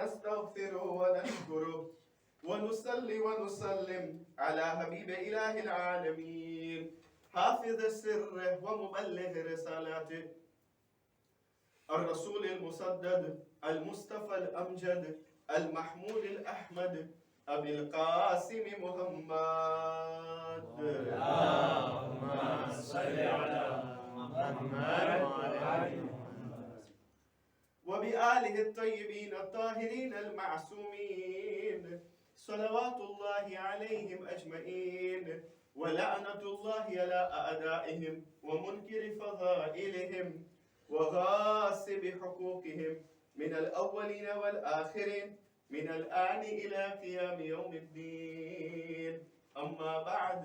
ونستغفره ونشكره ونصلي ونسلم على حبيب إله العالمين حافظ سره ومبلغ رسالاته الرسول المسدد المصطفى الأمجد المحمود الأحمد أبي القاسم محمد. اللهم صل على محمد وعلى آل محمد وبآله الطيبين الطاهرين المعصومين صلوات الله عليهم أجمعين ولعنة الله على أعدائهم ومنكر فضائلهم وغاصب حقوقهم من الأولين والآخرين من الآن إلى قيام يوم الدين. أما بعد،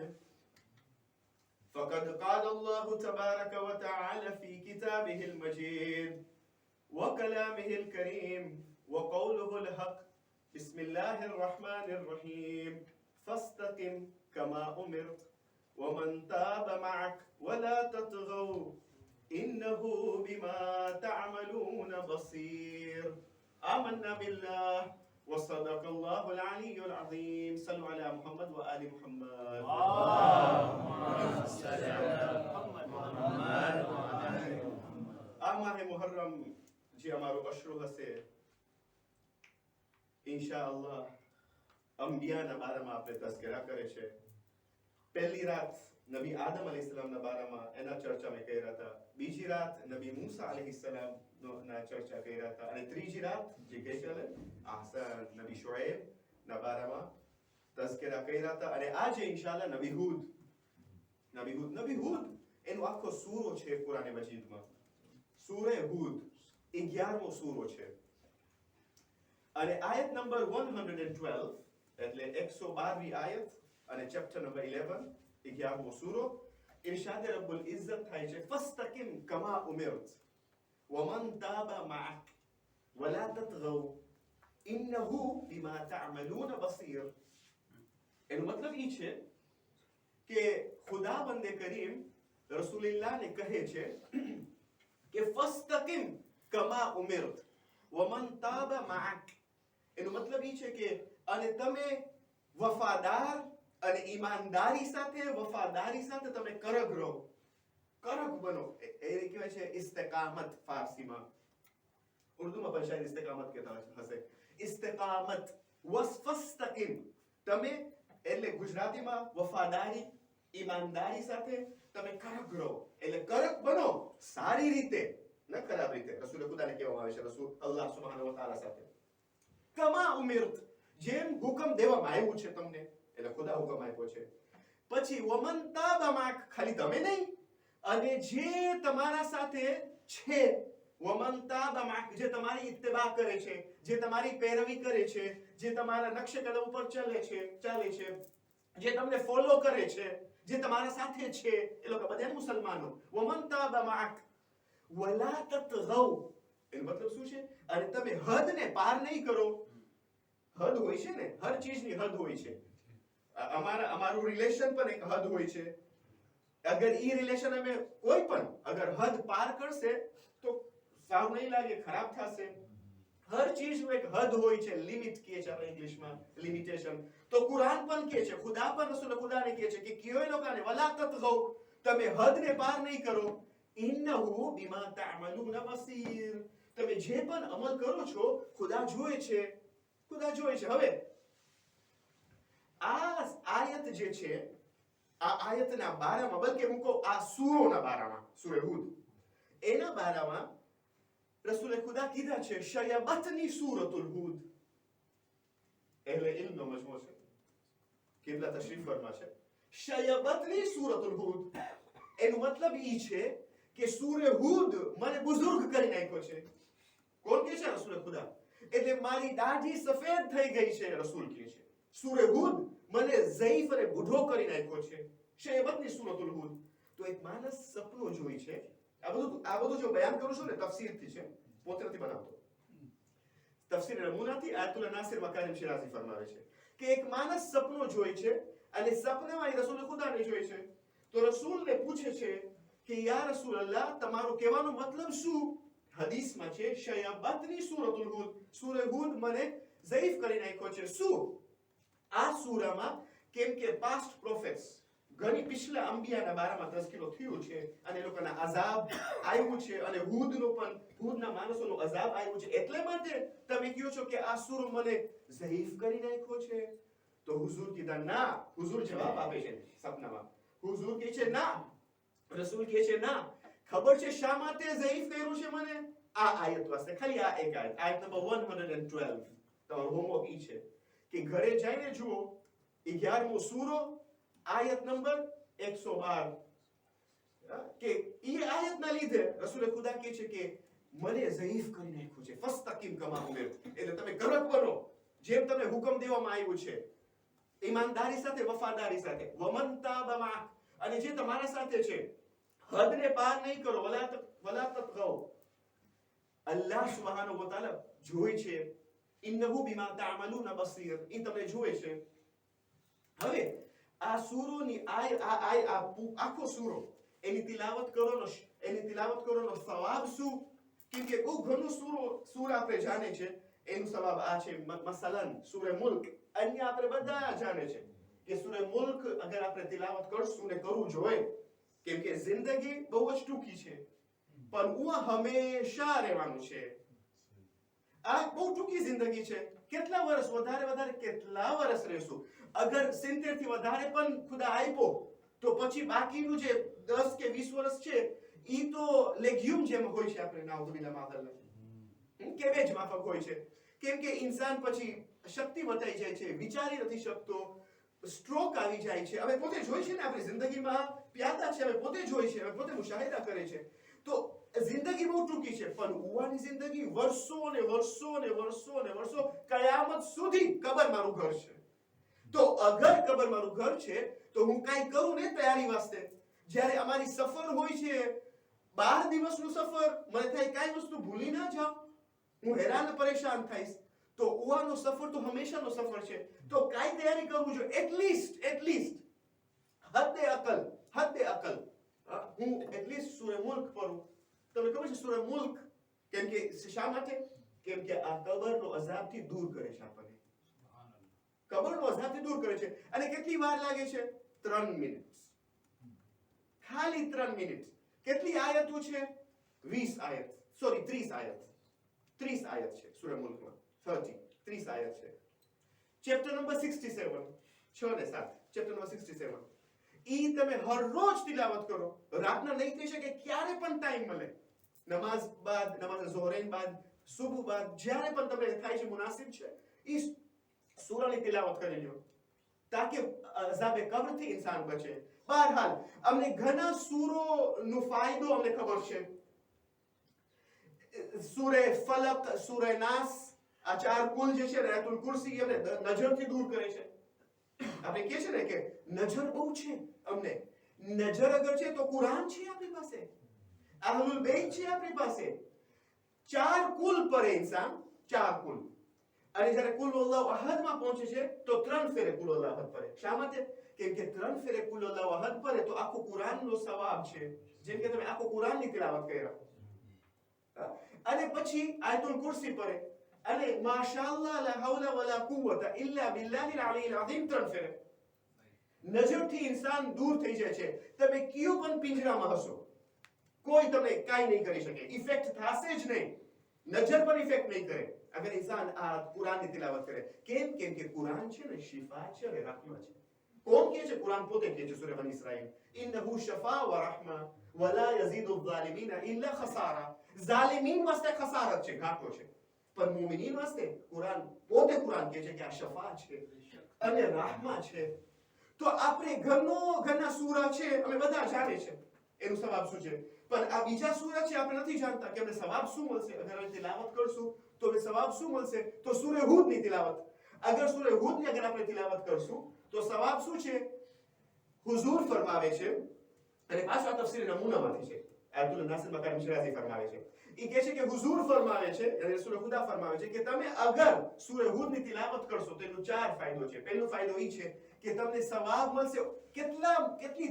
فقد قال الله تبارك وتعالى في كتابه المجيد وكلامه الكريم وقوله الحق: بسم الله الرحمن الرحيم فاستقم كما أمرت ومن تاب معك ولا تطغوا إنه بما تعملون بصير. آمنا بالله وصدق الله العلي العظيم. صلوا على محمد وآل محمد. اللهم صل على محمد وعلى آل محمد. આ માહે મુહર્રમ જે અમારું અશરુ હશે, ઇન્શાઅલ્લાહ અંબિયાના બારામાં આપણે તસ્કરા કરે છે. પહેલી રાત નબી આદમ અલૈહિસ્સલામના બારામાં એના ચર્ચા મેં કર્યા હતા, બીજી રાત નબી મૂસા અલૈહિસ્સલામ ના ચર્ચા કર્યા હતા, અને ત્રીજી રાત જે કહે છે આહસન નબી શુએબ ના બારામાં તસ્કરા કર્યા હતા, અને આજે ઇન્શાઅલ્લાહ નબી હૂદ એનો આખો સૂરો છે કુરાન મજીદમાં. સૂરે હૂદ 11મો સૂરો છે, અને આયત નંબર 112 એટલે 112મી આયત અને ચેપ્ટર નંબર 11 11મો સૂરો. ઇરશાદ રબ્બુલ ઇઝ્ઝત થાય છે ફસ્તકિમ કમા ઉમિરત વમન તાબા મઅક વલા તતગૌ ઇન્નહુ બિમા તઅમલૂન બસીર. એનો મતલબ ઈ છે કે ખુદાબંદે કરીમ રસૂલુલ્લાહને કહે છે કે ફસ્તકિમ કમા ઉમિરત વમન તાબા મઅક. એનો મતલબ ઈ છે કે અને તમે વફાદાર અને ઈમાનદારી સાથે તમે કરગ રહો, કરગ બનો. એ કહેવાય છે ઇસ્તિકામત. ફારસીમાં, ઉર્દુમાં પણ શાયદ ઇસ્તિકામત કહેતા હશે. ઇસ્તિકામત વસ્ફસ્તકિમ, તમે એટલે ગુજરાતીમાં વફાદારી ઈમાનદારી સાથે તમે કરગ રહો, એટલે કરગ બનો સારી રીતે, ન ખરાબ રીતે. રસૂલ ખુદાને કહેવામાં આવે છે, રસૂલ અલ્લાહ સુબ્હાનહુ વ તઆલા સાથે. કમા ઉમિરત, જેમ હુકમ દેવામાં આવ્યું છે તમને, એટલે ખુદા હુકમ આપ્યો છે. પછી વમન તાબા માક, ખાલી તમે નહીં, અને જે તમારા સાથે છે, વમન તાબા માક, જે તમારી ઇત્તિબા કરે છે, જે તમારી પેરવી કરે છે, જે તમારા નકશે કદમ ઉપર ચાલે છે, જે તમને ફોલો કરે છે, જે તમારા સાથે છે, એ લોકો બધા મુસલમાનો. વમન તાબા માક વલા તતગૌ, એનો મતલબ શું છે? અને તમે હદને પાર નહીં કરો. હદ હોય છે ને, હર ચીજની હદ હોય છે. અમારું રિલેશન પણ એક હદ હોય છે. અગર ઈ રિલેશન અમે કોઈ પણ અગર હદ પાર કરશે તો સાવ નહીં લાગે, ખરાબ થશે. હર ચીજનું એક હદ હોય છે, લિમિટ કહે છે આપણે ઇંગ્લિશમાં, લિમિટેશન. તો કુરાન પણ કહે છે, ખુદા પણ રસૂલ ખુદાને કહે છે કે કયો લોકોને વલા તતગૌ, તમે હદને પાર નહીં કરો. ઇન્નહુ બિમા તઅમલૂન બસીર, તમે જે પણ અમલ કરો છો ખુદા જોવે છે, ખુદા જોવે છે. હવે આ આયત જે છે, આ આયતના બારામાં, બલકે હું કહું આ સૂરોના બારામાં, સૂરે હૂદ એના બારામાં રસૂલે ખુદા કીધા છે શયબતની સૂરતુલ હૂદ. એટલે ઇલ્મનો મજમો છે, કિબલા તશરીફ ફરમા છે. શયબતની સૂરતુલ હૂદ, એનો મતલબ ઈ છે કે સૂરે હૂદ મને બુઝુર્ગ કરી નાખ્યો છે. કોણ કહે છે? રસૂલે ખુદા. એટલે મારી દાઢી સફેદ થઈ ગઈ છે, રસૂલ કહે છે. સૂરે હૂદ મને ઝઈફ અને બુઢો કરી નાખ્યો છે. શયબતની સૂરતુલ હૂદ. તો એક માણસ સપનું જોઈ છે. આ બધું જો બયાન કરું છું ને તફસીરથી છે, પોતે નથી બનાવતો. તફસીર નમૂનાથી આયતુલ નાસિર મકારિમ શિરાઝી ફરમાવે છે કે એક માણસ સપનું જોઈ છે, અને સપનામાં રસૂલ ખુદાને જોઈ છે. તો રસૂલને પૂછે છે કે યા રસૂલલ્લાહ, તમારો કહેવાનો મતલબ શું? હદીસમાં છે શયબતની સૂરતુલ હૂદ, સૂરે હૂદ મને ઝઈફ કરી નાખ્યો છે. શું? આ સૂરામાં કેમ કે પાસ્ટ પ્રોફેટ્સ ઘણી પિછલા અંબિયાના બારામાં તઝકીરો થયું છે અને એ લોકોના અઝાબ આવ્યું છે અને હૂદના માણસોનો અઝાબ આવ્યું છે, એટલે માટે તમે કહો છો કે આ સૂરો મને ઝઈફ કરી નાખ્યો છે. તો હુઝુર કીધા ના. હુઝુર જવાબ આપે છે સપનામાં. હુઝુર કહે છે ના, રસૂલ કહે છે ના. ખબર છે શા માટે ઝઈફ કર્યું છે મને? આ આયત વાસ્તે. ખાલી આ એક આયત, આયત નંબર 112. તમારો હોમવર્ક ઈ છે કે ઘરે જઈને જુઓ 11મો સૂરો આયત નંબર 112. કે ઈ આયતના લીધે રસૂલે ખુદા કહે છે કે મને ઝઈફ કરી નાખ્યું છે. ફસ્તકીમ કમા ઉમિરત, એટલે તમે કડક બનો જેમ તમને હુકમ દેવામાં આવ્યું છે, ઈમાનદારી સાથે, વફાદારી સાથે. વમન તાબા મા, અને જે તમારા સાથે છે હદને પાર નહીં કરો. વલા તતગૌ, અલ્લાહ સુબ્હાનહુ વ તઆલા જોઈ છે. ઇન્નહુ બિમા તઅમલુન બસીર, ઈ તમને જોઈ છે. હવે આ સૂરોની આખો સૂરો એની તિલાવત કરવાનો સવાબ શું? કેમ કે બહુ ઘણું સૂરા આપણે જાણે છે, એનું સવાબ આ છે. મસલન સૂરે મુલ્ક, અન્ય આપણે બધા જાણે છે કે સૂરે મુલ્ક અગર આપણે તિલાવત કરશું ને કરવું જોઈએ, કેમ કે જિંદગી બહુ જ ટૂંકી છે પણ ઉવા હંમેશા રહેવાનું છે. આ બહુ ટૂંકી જિંદગી છે. કેટલા વર્ષ, વધારે કેટલા વર્ષ રહેશું? અગર 70 થી વધારે પણ ખુદા આપ્યો તો પછી બાકીનું જે 10 કે 20 વર્ષ છે ઈ તો લેગ્યુમ જેમ હોય છે. આપણે નાઉઝુબિલ્લાહ માદલ્લા કેબેજ માફક હોય છે. કેમ કે ઇન્સાન પછી શક્તિ વટાઈ જાય છે, વિચારી નથી શકતો, સ્ટ્રોક આવી જાય છે. હવે પોતે જોઈ છે ને આપણી જિંદગીમાં પ્યાદા છે, હવે પોતે જોઈ છે, હવે પોતે મુશાહિદા કરે છે. તો જિંદગી બહુ ટૂંકી છે પણ ઉવાની જિંદગી વર્ષો ને વર્ષો, કયામત સુધી. કબર મારું ઘર છે, તો અગર કબર મારું ઘર છે તો હું કાંઈ કરું ને તૈયારી વાસ્તે. જ્યારે અમારી સફર હોય છે 12 દિવસનું સફર, મને થાય કાંઈ વસ્તુ ભૂલી ના જાઉં, હું હેરાન પરેશાન થઈશ. તો ઉવાનો સફર તો હંમેશાનો સફર છે, તો કાંઈ તૈયારી કરવું જોઈએ. એટલીસ્ટ હદ્દે અકલ હું એટલીસ્ટ સૂરે મુલ્ક પઢું. તમને ખબર છે સૂરે મુલ્ક કેમ કે શા માટે? કેમ કે આ કબરનો અઝાબથી દૂર કરે છે આપણને. કબરનો અઝાબથી દૂર કરે છે. અને કેટલી વાર લાગે છે? 3 મિનિટ. ખાલી 3 મિનિટ. કેટલી આયતો છે? 20 આયત. સોરી 30 આયત. 30 આયત છે સૂરે મુલ્કમાં. 30 આયત છે. ચેપ્ટર નંબર 67, 6 ને 7, ચેપ્ટર નંબર 67. ઈ તમે હર રોજ તિલાવત કરો. રાતના નહીં થઈ શકે, ક્યારે પણ ટાઈમ મળે, નમાઝ બાદ, નમાઝ ઝોહરેન બાદ, સુબહ બાદ, જ્યારે પણ તમને થાય છે મુનાસિબ છે, ઈ સૂરાની તિલાવત કરી લ્યો તાકે અઝાબે કબ્રથી ઇન્સાન બચે. બહરહાલ અમને ઘણા સૂરોનો ફાયદો અમને ખબર છે. સૂરે ફલક, સૂરે નાસ, આ 4 કુલ જે છે, આયતુલ કુરસી અમને નજરથી દૂર કરે છે. આપણે કહે છે ને કે નજર બહુ છે અમને. નજર અગર છે તો કુરાન છે આપણી પાસે, અહલુલ બેત છે આપણી પાસે. 4 કુલ પર ઇન્સાન, 4 કુલ. અને જ્યારે કુલ અલ્લાહુ અહદ માં પહોંચે છે તો 3 ફેરે કુલ અલ્લાહુ અહદ પડે. શા માટે? કેમ કે 3 ફેરે કુલ અલ્લાહુ અહદ પડે તો આખો કુરાનનો સવાબ છે, જેમ કે તમે આખો કુરાનની તિલાવત કર્યા. અને પછી આયતુલ કુરસી પડે અને માશાઅલ્લાહ લા હૌલા વલા કુવતા ઇલ્લા બિલ્લાહિલ અલીલ અઝીમ 3 ફેરે. નજરથી ઇન્સાન દૂર થઈ જાય છે. તમે કયો પણ પિંજરામાં હશો, કોઈ તમને કાંઈ નહીં કરી શકે, ઇફેક્ટ થશે જ નહીં. નજર પર ઇફેક્ટ નહીં કરે અગર ઇન્સાન આ કુરાનની તિલાવત કરે. કેમ કે કુરાન છે ને શિફા છે અને રહમત છે. કોણ કહે છે? કુરાન પોતે કહે છે સૂરે બની ઇસ્રાઈલ, ઇન્નહુ શફા વ રહમા વલા યઝીદુ ઝાલિમીન ઇલ્લા ખસારા. ઝાલિમીન વાસ્તે ખસારત છે, ઘાટો છે, પણ મુમિનીન વાસ્તે કુરાન કહે છે કે આ શફા છે અને rahma છે. તો આપણે ઘરના સૂરા છે, અમે બધા જાણે છે એનું સવાબ શું છે, પણ આ બીજા સૂરા છે આપણે નથી જાણતા કે અમને સવાબ શું મળશે. અગર અમે તિલાવત કરશું તો અમે સવાબ શું મળશે? તો સૂરે હૂદની તિલાવત, અગર સૂરે હૂદની અગર આપણે તિલાવત કરશું તો સવાબ શું છે? હુઝુર ફરમાવે છે, અને પાછો આ તફસીર નમૂનામાંથી છે, આયતુલ નાસિર મકારી શિરાઝી ફરમાવે છે. એ કહે છે કે હુઝુર ફરમાવે છે અને સૂરે ખુદા ફરમાવે છે કે તમે અગર સૂરે હૂદની તિલાવત કરશો તો એનો 4 ફાયદો છે. પહેલો ફાયદો એ છે કે તમને સવાબ મળશે. કેટલી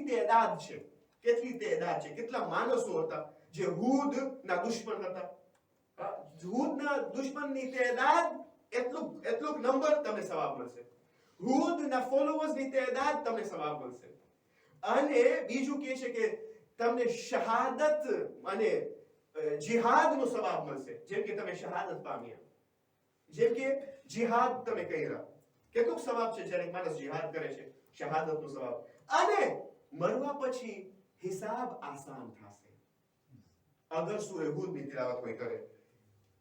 તાદાદ છે, કેટલા માણસો હતા જે હૂદના દુશ્મન હતા. હૂદના દુશ્મનની તાદાદ એટલું નંબર તમને સવાબ મળશે. હૂદના ફોલોવર્સની તાદાદ તમને સવાબ મળશે. અને બીજું કહે છે કે તમને શહાદત અને જિહાદનો સવાબ મળશે. જેમ કે તમે શહાદત પામ્યા, જેમ કે જિહાદ તમે કર્યા. કેટલું સવાબ છે જ્યારે માણસ જિહાદ કરે છે, શહાદતનો સવાબ. અને મરવા પછી હિસાબ આસાન થશે અગર સૂરે હૂદની તિલાવત કોઈ કરે.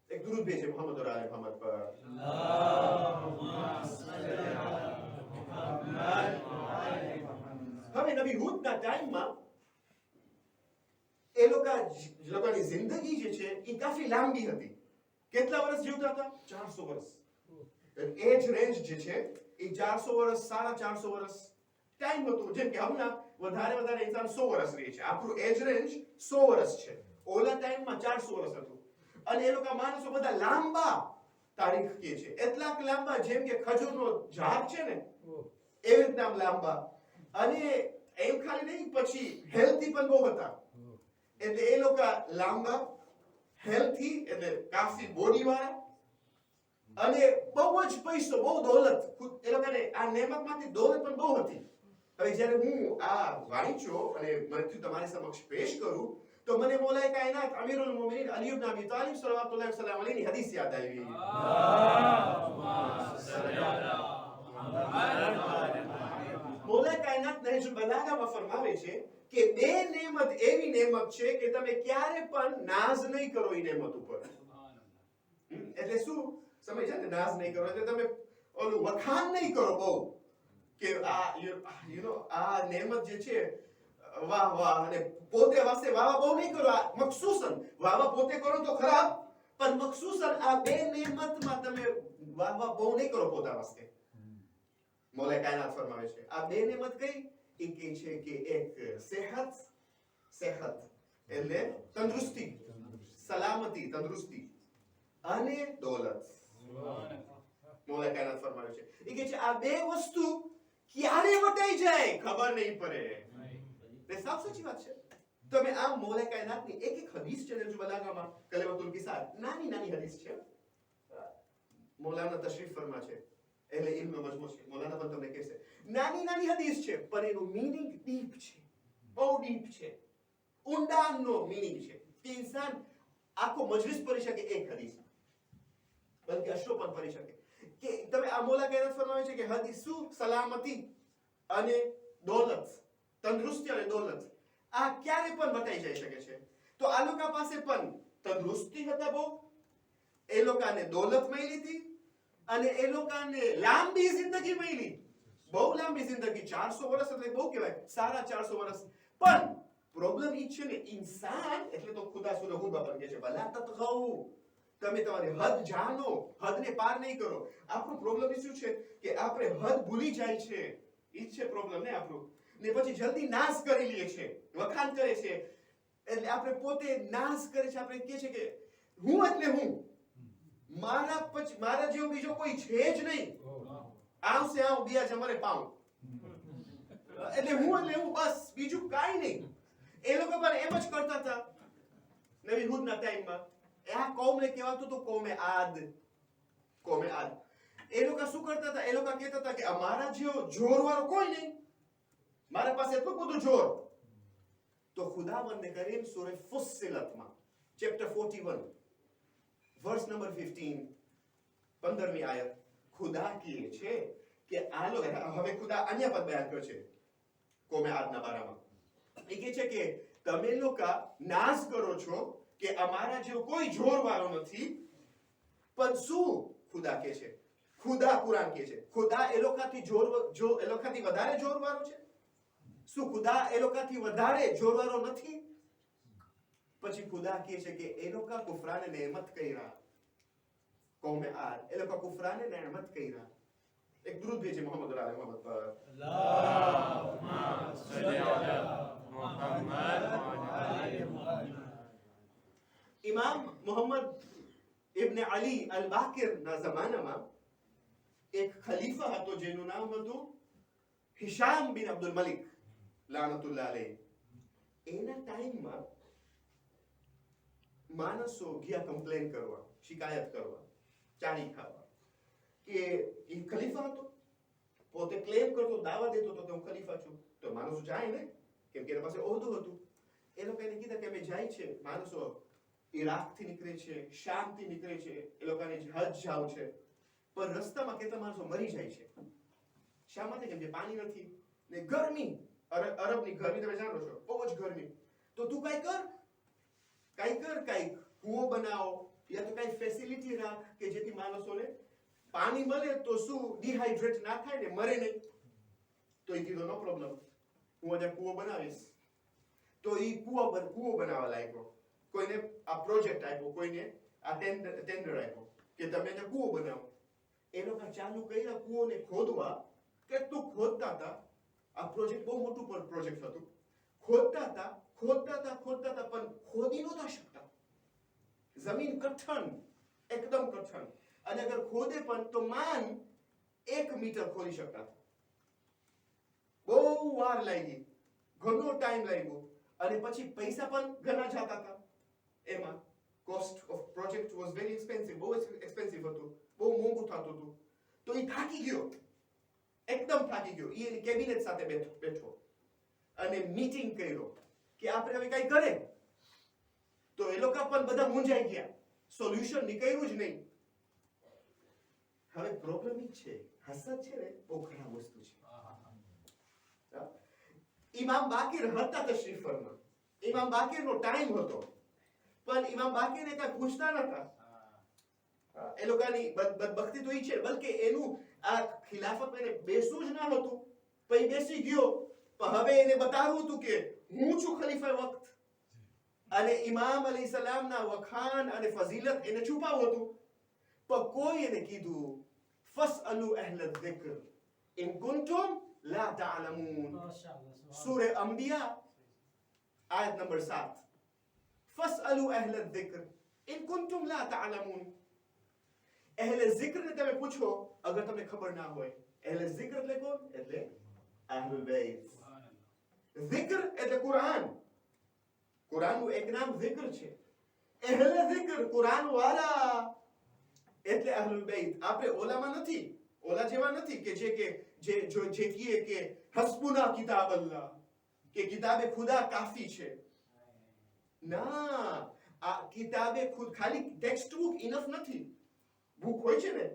એક દરૂદ ભેજે મોહમ્મદ और आले मोहम्मद पर. હવે નબી હૂદના ટાઈમમાં એ લોકોની જિંદગી જે છે એ કાફી લાંબી હતી. કેટલા વર્ષ જીવતા હતા? 400 વર્ષ. એજ રેન્જ જે છે એ 400 વર્ષ, 450 વર્ષ ટાઈમ હતો. જેમ કે હમણાં વધારે ઇન્સાન 100 વર્ષ રહે છે. આપણું એજ રેન્જ 100 વર્ષ છે. ઓલા ટાઈમમાં 400 વર્ષ હતું. અને એ લોકો માણસો બધા લાંબા તારીખ કે છે. એટલાક લાંબા જેમ કે ખજૂરનો ઝાડ છે ને એવી રીતના લાંબા. અને એમ ખાલી નહીં, પછી હેલ્થી પણ બહુ હતા. એટલે એ લોકો લાંબા, હેલ્થી, એટલે કાફી બોડી વાળા, અને બહુ જ પૈસો, બહુ દોલત. એ લોકોને આ નેમતમાંથી દોલત પણ બહુ હતી. હવે જ્યારે હું આ વાંચ્યો અને મને તમારી સમક્ષ પેશ કરું તો મને મૌલાએ કાયનાત અમીરુલ મોમિનીન અલી ઇબ્ન અબી તાલિબ સલ્લલ્લાહુ અલૈહિ વસલ્લમની હદીસ યાદ આવી. મૌલાએ કાયનાત નહેજુલ બલાગામાં ફરમાવે છે કે બે નેમત એવી નેમત છે કે તમે ક્યારે પણ નાઝ નહીં કરો એ નેમત ઉપર. એટલે શું સમજ્યા ને? નાઝ નહીં કરો એટલે તમે ઓલું વખાણ નહીં કરો બહુ કે આ નેમત જે છે વાહ વાહ, અને પોતે વાસ્તે વાહ બહુ નહીં કરો. મખસૂસન વાહ પોતે કરો તો ખરાબ, પણ મખસૂસન આ બે નેમતમાં તમે વાહ બહુ નહીં કરો પોતા વાસ્તે. મૌલાએ કાયનાત ફરમાવે છે આ બે નેમત કઈ? એ કહે છે કે એક સેહત એટલે તંદુરસ્તી, સલામતી, તંદુરસ્તી, અને દોલત. મૌલાએ કાયનાત ફરમાવે છે એ કહે છે આ બે વસ્તુ ક્યારે વટાઈ જાય ખબર નહીં પડે. તે સાવ સાચી વાત છે. તમે આ મૌલાએ કાયનાતની એક હદીસ છે નહેજુલ બલાગામાં, કલેમતુલ કિસાર, નાની હદીસ છે. મૌલાના તશરીફ ફરમા છે, એટલે ઇલ્મ મજમુ છે. મૌલાના પણ તમને કહેશે નાની હદીસ છે, પણ એનું મીનિંગ ડીપ છે, બહુ ડીપ છે, ઊંડાણનો મીનિંગ છે કે ઇન્સાન આખો મજલિસ પડી શકે એક હદીસ, બલકે અશરો પણ પડી શકે. કે તમે આ મૌલા કાયનાત ફરમાવે છે કે હદીસ શું? સલામતી અને દોલત, તંદુરસ્તી અને દોલત આ ક્યારે પણ વટાઈ જઈ શકે છે. તો આ લોકો પાસે પણ તંદુરસ્તી હતા બહુ, એ લોકોને દોલત મળી હતી, અને એ લોકોને લાંબી જિંદગી મળી, બહુ લાંબી જિંદગી. 400 વર્ષ એટલે બહુ કહેવાય, 450 વર્ષ. પણ પ્રોબ્લેમ ઈ છે ને, ઇન્સાન એટલે તો ખુદા સૂરે હૂદ પણ કહે છે વલા તતગૌ, તમે તમારી હદ જાણો, હદને પાર નહીં કરો. આપણો પ્રોબ્લેમ શું છે કે આપણે હદ ભૂલી જાય છે. ઈ છે પ્રોબ્લેમ ને આપણું. ને પછી જલ્દી નાશ કરી લે છે, વખાણ કરે છે. એટલે આપણે પોતે નાશ કરે છે. આપણે કહે છે કે હું એટલે હું, મારા જેવો બીજો કોઈ છે જ નહીં. આવશે આવ બિયા જમરે પાઉં, એટલે હું બસ, બીજું કાઈ નહીં. એ લોકો પણ એમ જ કરતા હતા નબી હૂદના ટાઈમમાં. આ કૌમને કહેવાતું હતું કોમે આદ. એ લોકો શું કરતા હતા? એ લોકો કહેતા હતા કે અમારા જેવો જોરવાળો કોઈ નહીં, મારા પાસે એટલું બધું જોર. તો ખુદાવંદ કરીમ સૂરે ફુસ્સિલતમાં ચેપ્ટર 41 વર્સ નંબર 15 15મી આયત ખુદા કહે છે કે આ લોકો, હવે ખુદા અન્ય પદ બયાન કરે છે કોમે આદના બારામાં. એ કહે છે કે તમે લોકો નાશ કરો છો કે અમારા જેવો કોઈ જોરવાળો નથી. પણ શું ખુદા કહે છે? ખુદા કુરાન કહે છે ખુદા એ લોકોથી વધારે જોરવાળો છે? શું ખુદા એ લોકોથી વધારે જોરવાળો નથી? પછી ખુદા કહે છે કે એ લોકો કુફરાને નેમત કર્યા. કૌમે આદ એ લોકો કુફરાને નેમત કર્યા. એક દરૂદ ભેજે મોહમ્મદ और आले मोहम्मद पर. अल्लाहुम्मा सल्ली अला मुहम्मद व आले मुहम्मद. ઇમામ મોહમ્મદ ઇબ્ન અલી અલ બાકિર ના જમાનામાં એક ખલીફા હતો જેનું નામ હતું હિશામ બિન અબ્દુલ મલિક લાનતુલ્લાહ અલૈહ. એના ટાઈમમાં માણસો ગયા કમ્પ્લેન કરવા, શિકાયત કરવા, ચાણી ખાવા કે એ ખલીફા હતો, પોતે ક્લેમ કરતો, દાવા દેતો તો કે હું ખલીફા છું. તો માણસો જાય ને, કેમ કે એના પાસે ઓહદો હતું. એ લોકો એને કીધા કે અમે જાય છે, માણસો ઈરાકથી નીકળે છે, શામથી નીકળે છે, એ લોકોને હજ જાવ છે, પણ રસ્તામાં કેટલા માણસો મરી જાય છે. શા માટે? કેમ કે પાણી નથી ને ગરમી, અરબની ગરમી તમે જાણો છો, બહુ જ ગરમી. તો તું કાંઈ કૂવો બનાવો યા તો કાંઈ ફેસિલિટી રાખ કે જેથી માણસોને પાણી મળે તો શું ડિહાઇડ્રેટ ના થાય ને મરે નહીં. તો એ કીધું નો પ્રોબ્લેમ, હું આજે કૂવો બનાવીશ. તો એ કૂવો બનાવવા લાગ્યો. કોઈને આ પ્રોજેક્ટ આપ્યો, કોઈને આ ટેન્ડર આપ્યો કે તમે આજે કૂવો બનાવો. એ લોકો ચાલુ કર્યા કૂવોને ખોદવા. કેટલું ખોદતા હતા, આ પ્રોજેક્ટ બહુ મોટું પ્રોજેક્ટ હતું. ખોદતા હતા પણ ખોદી નહોતા શકતા. જમીન કઠણ, એકદમ કઠણ. અને અગર ખોદે પણ તો માન 1 મીટર ખોદી શકતા. બહુ વાર લાગી, ઘણો ટાઈમ લાગ્યો, અને પછી પૈસા પણ ઘણા જતા હતા. એમાં cost of project was very expensive, બહુ એક્સપેન્સિવ હતું, બહુ મોંઘું થતું હતું. તો એ થાકી ગયો, એકદમ થાકી ગયો. એ એની કેબિનેટ સાથે બેઠો અને મીટિંગ કર્યો કે આપણે હવે કઈ કરે. તો એ લોકો પણ બધા મૂંઝાઈ ગયા, સોલ્યુશન નીકળ્યું જ નહીં. હવે પ્રોબ્લેમ ઈ છે, હસદ છે ને બહુ ખરાબ વસ્તુ છે. ઇમામ બાકીર હતા તશરીફ ફરમા, ઇમામ બાકીરનો ટાઈમ હતો, પણ ઇમામ બાકીરને કઈ પૂછતા નતા. એ લોકોની બદબખતી તો ઈ છે, બલકે એનું આ ખિલાફત એને બેસવું જ ન હતું. પછી બેસી ગયો, પણ હવે એને બતાવવું હતું કે હું છું ખલીફા વખત. અને ઇમામ અલી સલામના વખાન અને ફઝીલત એને છુપાવવું હતું. પણ કોઈ એને કીધું ફસઅલુ અહલ ذિક્ર ઇન કુન્તુમ લા તઅલમૂન. સૂરે અંબિયા આયત નંબર 7. ફસઅલુ અહલ ذિક્ર ઇન કુન્તુમ લા તઅલમૂન. અહલ ઝિક્ર ને તમે પૂછો અગર તમને ખબર ના હોય. અહલ ઝિક્ર એટલે કોણ? એટલે અહલુલ બેત. ઝિક્ર એટલે કુરાન. કુરાનનું એક નામ ઝિક્ર છે. અહલ ઝિક્ર કુરાન વાળા એટલે અહલુલ બેત. આપણે ઓલામાં નથી, ઓલા જેવા નથી કે જે કહે કે હસ્બુના કિતાબ અલ્લાહ, કે કિતાબે ખુદા કાફી છે. ના, આ કિતાબે ખુદ ખાલી ટેક્સ્ટ બુક ઇનફ નથી. બુક હોય છે ને,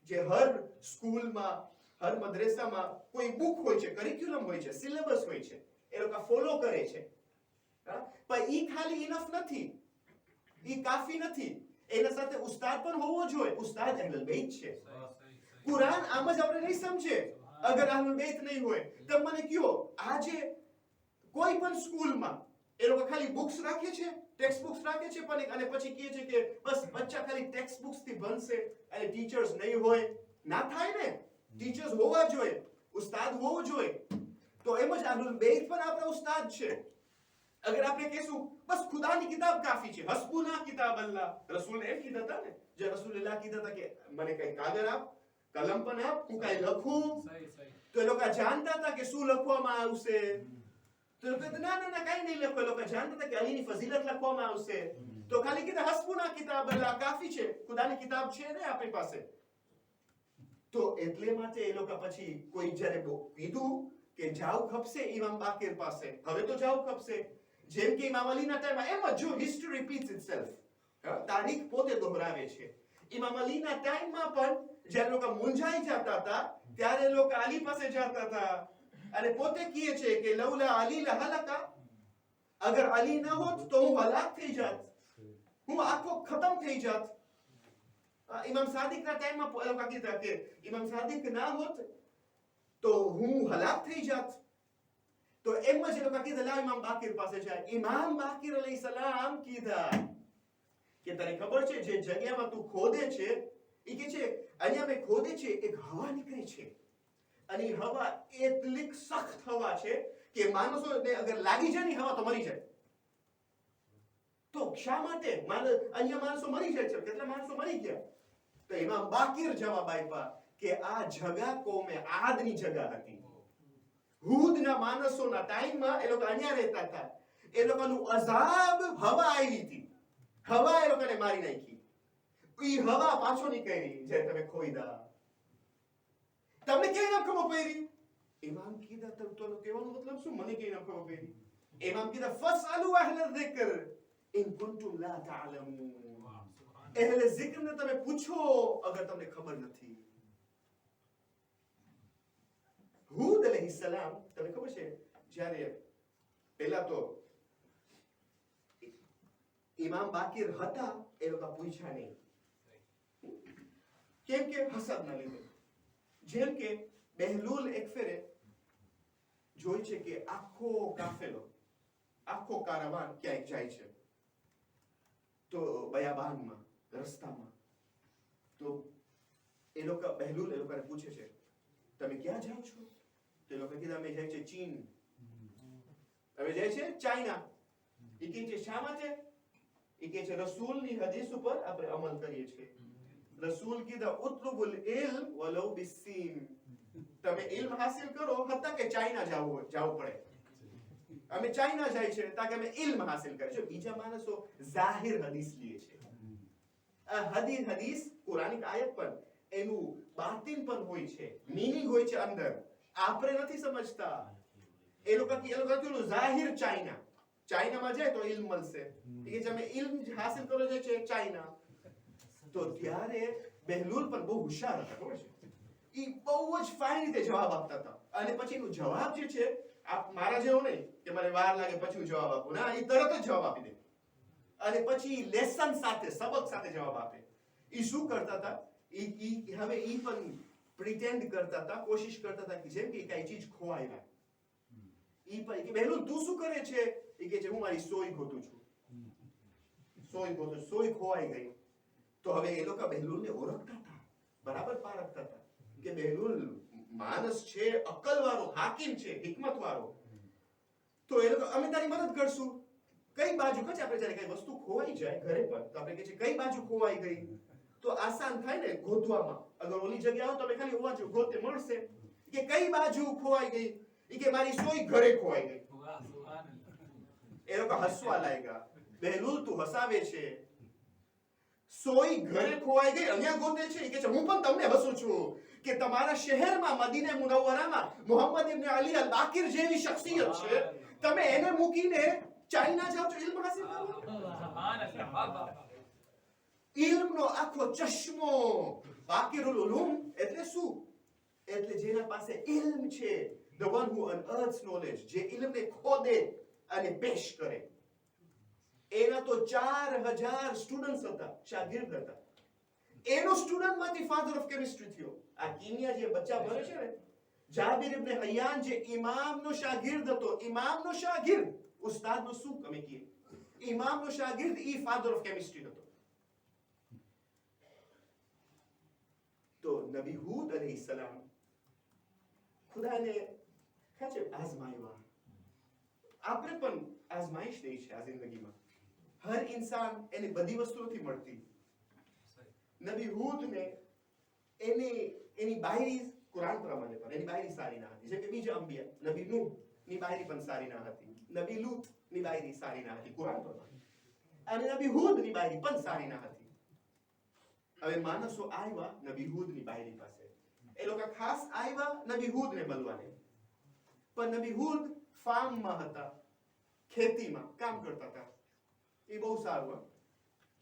જે હર સ્કૂલમાં, હર મદ્રેસામાં કોઈ બુક હોય છે, કરિક્યુલમ હોય છે, સિલેબસ હોય છે, એ લોકો ફોલો કરે છે. પણ ઈ ખાલી ઇનફ નથી, ઈ કાફી નથી. એના સાથે ઉસ્તાદ પણ હોવો જોઈએ. ઉસ્તાદ અહલુલ બેત છે. કુરાન આમ જ આપણે નહીં સમજે અગર અહલુલ બેત નહીં હોય. તમે મને કયો, આજે કોઈ પણ સ્કૂલમાં એ લોકો ખાલી બુક્સ રાખે છે, ટેક્સ્ટ બુક્સ રાખે છે, પણ અને પછી કહે છે કે બસ બચ્ચા ખાલી ટેક્સ્ટ બુક્સ થી ભણશે અને ટીચર્સ નહીં હોય. ના થાય ને, ટીચર્સ હોવા જોઈએ, ઉસ્તાદ હોવો જોઈએ. તો એમ જ અહલુલ બેત પણ આપણા ઉસ્તાદ છે. અગર આપણે કહેશું બસ ખુદાની કિતાબ કાફી છે, હસ્બુના કિતાબ અલ્લાહ, રસૂલ એમ કીધા હતા ને, જે રસૂલુલ્લાહ કીધા હતા કે મને કઈ કાગળ આપ, કલમ પણ આપ, હું કઈ લખું. તો એ લોકો જાણતા હતા કે શું લખવામાં આવશે. તો એ લોકો ના કઈ નહીં લખો. એ લોકો જાણતા હતા કે અલીની ફઝીલત લખવામાં આવશે. તો ખાલી કીધા હસ્બુના કિતાબ અલ્લાહ કાફી છે, ખુદાની કિતાબ છે ને આપણી પાસે. તો એટલે માટે એ લોકો પછી કોઈ જ્યારે કીધું કે જાવ ખપશે ઇમામ બાકીર પાસે, હવે તો જાવ ખપશે. જેમ કે ઇમામ અલીના ટાઈમમાં, એમ જ જો હિસ્ટ્રી રિપીટ્સ ઇટસેલ્ફ, તારીખ પોતે દોહરાવે છે. ઇમામ અલીના ટાઈમમાં પણ જ્યારે લોકો મૂંઝાઈ જતા હતા ત્યારે લોકો અલી પાસે જતા હતા અને પોતે કહે છે કે લૌલા અલી લહલકા, અગર અલી ન હોત તો હું હલાક થઈ જાત, હું આખો ખતમ થઈ જાત. ઇમામ સાદિકના ટાઈમમાં લોકો કીધા કે ઇમામ સાદિક ના હોત તો હું હલાક થઈ જાત. તો એમ જ એ લોકો કીધા લાવ ઇમામ બાકીર પાસે જાય. ઇમામ બાકીર અલૈહિ સલામ કીધા કે તને ખબર છે જે જગ્યામાં તું ખોદે છે, એ કે છે અહીંયા મેં ખોદે છે એક હવા નીકળે છે, અને એ હવા એટલી સખ્ત હવા છે કે માણસોને અગર લાગી જાય ને હવા તો મરી જાય. તો શા માટે અહીંયા માણસો મરી જાય છે? કેટલા માણસો મરી ગયા? તો ઇમામ બાકીર જવાબ આપ્યા કે આ જગા કોમે આદની જગા હતી. હૂદના માણસોના ટાઈમમાં એ લોકો અહીંયા રહેતા હતા. એ લોકોનું અઝાબ હવા આવી હતી. હવા એ લોકોને મારી નાખી. ઈ હવા પાછો નીકળી જે તમે ખોઈદા. તમને કેવી નામ ખબર પડી? ઇમામ કીધા તો કહેવાનો મતલબ શું? મને કેવી નામ ખબર પડી? ઇમામ કીધા ફસઅલુ અહલ ઝિક્ર ઇન કુંતુમ લા તઅલમૂન. અહલે ઝિક્રને તમે પૂછો અગર તમને ખબર નથી. હૂદ અલૈહિસ્સલામ, તમને ખબર છે જ્યારે પહેલા તો ઇમામ બાકીર હતા એ લોકો પૂછ્યા નહીં. કેમ કે હસદ ના લીધે. જેમ કે બહેલુલ એક ફેરે જોઈ છે કે આખો કાફેલો, આખો કારવાન ક્યાંક જાય છે તો બયાબાનમાં, રસ્તામાં, તો એ લોકો બહેલુલ એ લોકોને પૂછે છે તમે ક્યાં જાઓ છો? તો એ લોકો કીધા અમે જાય છે ચીન, અમે જાય છે ચાઇના. એ કહે છે શા માટે? એ કહે છે રસૂલની હદીસ ઉપર આપણે અમલ કરીએ છીએ. રસૂલ કીધા ઉતલુબુલ ઇલ્મ વલૌ બિસ્સીન. તમે ઇલ્મ હાસિલ કરો હતા કે ચાઇના જવું પડે. અમે ચાઇના જાય છે તાકે અમે ઇલ્મ હાસિલ કરીએ છીએ. બીજા માણસો જાહિર હદીસ લે છે. આ હદીસ કુરાનિક આયત પણ એનું બાતિન પણ હોય છે, મીનિંગ હોય છે અંદર. આપણે નથી સમજતા. એ લોકો કેવું જાહિર ચાઇના, ચાઇનામાં જાય તો ઇલ્મ મળશે. એ કે અમે ઇલ્મ હાસિલ કરો છે ચાઇના. તો ત્યારે બહેલુલ પણ બહુ હોશિયાર હતા, ખબર છે? એ બહુ જ ફાઇન રીતે જવાબ આપતા હતા. અને પછી એનો જવાબ જે છે આપ મારા જેવો નહીં કે મને વાર લાગે પછી હું જવાબ આપું. ના, એ તરત જ જવાબ આપી દે. અને પછી લેસન સાથે, સબક સાથે જવાબ આપે. એ શું કરતા હતા? હવે ઈ પણ પ્રિટેન્ડ કરતા હતા, કોશિશ કરતા હતા કે જેમ કે કઈ ચીજ ખોવાઈ જાય. ઈ પણ કે બહેલુલ તું શું કરે છે? એ કે છે હું મારી સોય ગોતું છું. સોય ખોવાઈ ગઈ. તો હવે એ લોકો બહેલુલને ઓળખતા હતા, બરાબર પારખતા હતા કે બહેલુલ માણસ છે, અક્કલ વાળો, હાકીમ છે, હિકમત વાળો. તો એ લોકો અમે તારી મદદ કરશું. કઈ બાજુ કચ્છ આપણે જ્યારે કઈ વસ્તુ ખોવાઈ જાય ઘરે પર તો આપણે કહે છે કઈ બાજુ ખોવાઈ ગઈ, તો આસાન થાય ને ગોતવામાં. અગર ઓલી જગ્યા હોય તો આપણે ખાલી વાંચો ગોતે મળશે. કે કઈ બાજુ ખોવાઈ ગઈ? એ કે મારી સોય ઘરે ખોવાઈ ગઈ. એ લોકો હસવા લાગ્યા. બહેલુલ તું હસાવે છે. સોય ઘરે ખોવાઈ ગઈ અહીંયા ગોતે છે. એ કે છે હું પણ તમને હસું છું કે તમારા શહેરમાં મદીને મુનવ્વરામાં મુહમ્મદ ઇબ્ન અલી અલ બાકિર જેવી શખ્સિયત છે, તમે એને મૂકીને ચાઇના જાઓ છો ઇલ્મ હાસિલ કરવા? ઇલ્મનો આખો ચશ્મો. બાકિરુલ ઉલુમ એટલે શું? એટલે જેના પાસે ઇલ્મ છે, the one who unearths knowledge, જે ઇલ્મને ખોદે અને પેશ કરે. એના તો 4000 સ્ટુડન્ટ્સ હતા, શાગિર્દ હતા. એનો સ્ટુડન્ટમાંથી ફાધર ઓફ કેમિસ્ટ્રી થયો. આ કિમિયા જે બચ્ચા ભણે છે ને, જાબિર ઇબ્ન હૈયાન જે ઇમામનો શાગિર્દ હતો, ઇમામનો શાગિર્દ, ઉસ્તાદનો શું અમે કહીએ, ઇમામનો શાગિર્દ ઈ ફાધર ઓફ કેમિસ્ટ્રી હતો. તો નબી હૂદ અલૈહિસ્સલામ ખુદાને ખાચે આઝમાવ્યા. આપણે પણ આઝમાઈશ રહી છે આ જિંદગીમાં. હર ઇન્સાન એની બધી વસ્તુ નથી મળતી. નબી હૂદને એની બાયરી કુરાન પ્રમાણે પણ એની બાયરી સારી ના હતી. જેમ કે બીજા અંબિયા, નબી નૂહ ની બાયરી પણ સારી ના હતી, નબી લૂત ની બાયરી સારી ના હતી કુરાન પ્રમાણે, અને નબી હૂદ ની બાયરી પણ સારી ના હતી. હવે માણસો આવ્યા નબી હૂદ ની બાયરી પાસે. એ લોકો ખાસ આવ્યા નબી હૂદ ને મળવાને. પણ નબી હૂદ ફાર્મમાં હતા, ખેતીમાં કામ કરતા હતા. એ બહુ સારું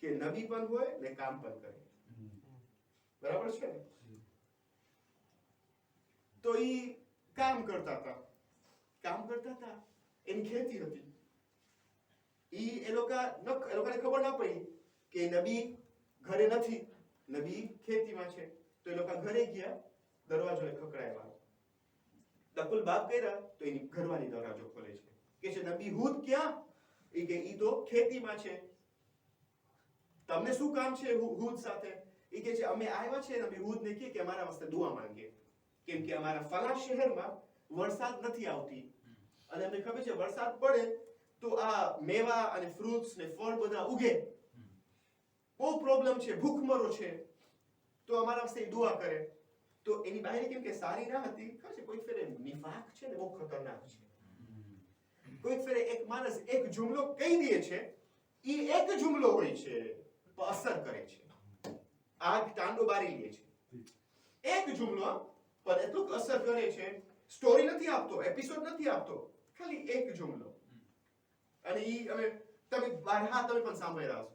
કે નબી પણ હોય ને કામ પણ કરે. બરાબર છે ને? તો ઈ કામ કરતા હતા, એની ખેતી હતી. એ લોકોને ખબર ના પડી કે નબી ઘરે નથી, નબી ખેતીમાં છે. તો એ લોકો ઘરે ગયા, દરવાજો ખખડાવ્યા. દકુલ બાપ કર્યા તો એની ઘરવાળી દરવાજો ખોલે છે. કે છે નબી હૂદ ક્યાં? એ કે ઈ તો ખેતીમાં છે. તમને શું કામ છે હૂદ સાથે? એ કે છે અમે આવ્યા છે નબી હૂદને કે અમારા વાસ્તે દુઆ માંગીએ, કેમ કે અમારા ફલા શહેરમાં વરસાદ નથી આવતી અને અમને ખબર છે વરસાદ પડે તો આ મેવા અને ફ્રૂટ્સ ને ફળ બધા ઉગે. બહુ પ્રોબ્લેમ છે, ભૂખમરો છે. તો અમારા વાસ્તે દુઆ કરે. તો એની બાયરી કેમ કે સારી ના હતી, ખબર છે કોઈ ફેરે નિફાક છે ને બહુ ખતરનાક છે. કોઈક ફેરે એક માણસ એક જુમલો કહી દે છે એ એક જુમલો હોય છે પણ અસર કરે છે. આગ ટાંડો બારી લે છે. એક જુમલો પણ એટલું અસર કરે છે. સ્ટોરી નથી આપતો, એપિસોડ નથી આપતો, ખાલી એક જુમલો. અને ઈ તમે બારહા તમે પણ સાંભળી રહ્યા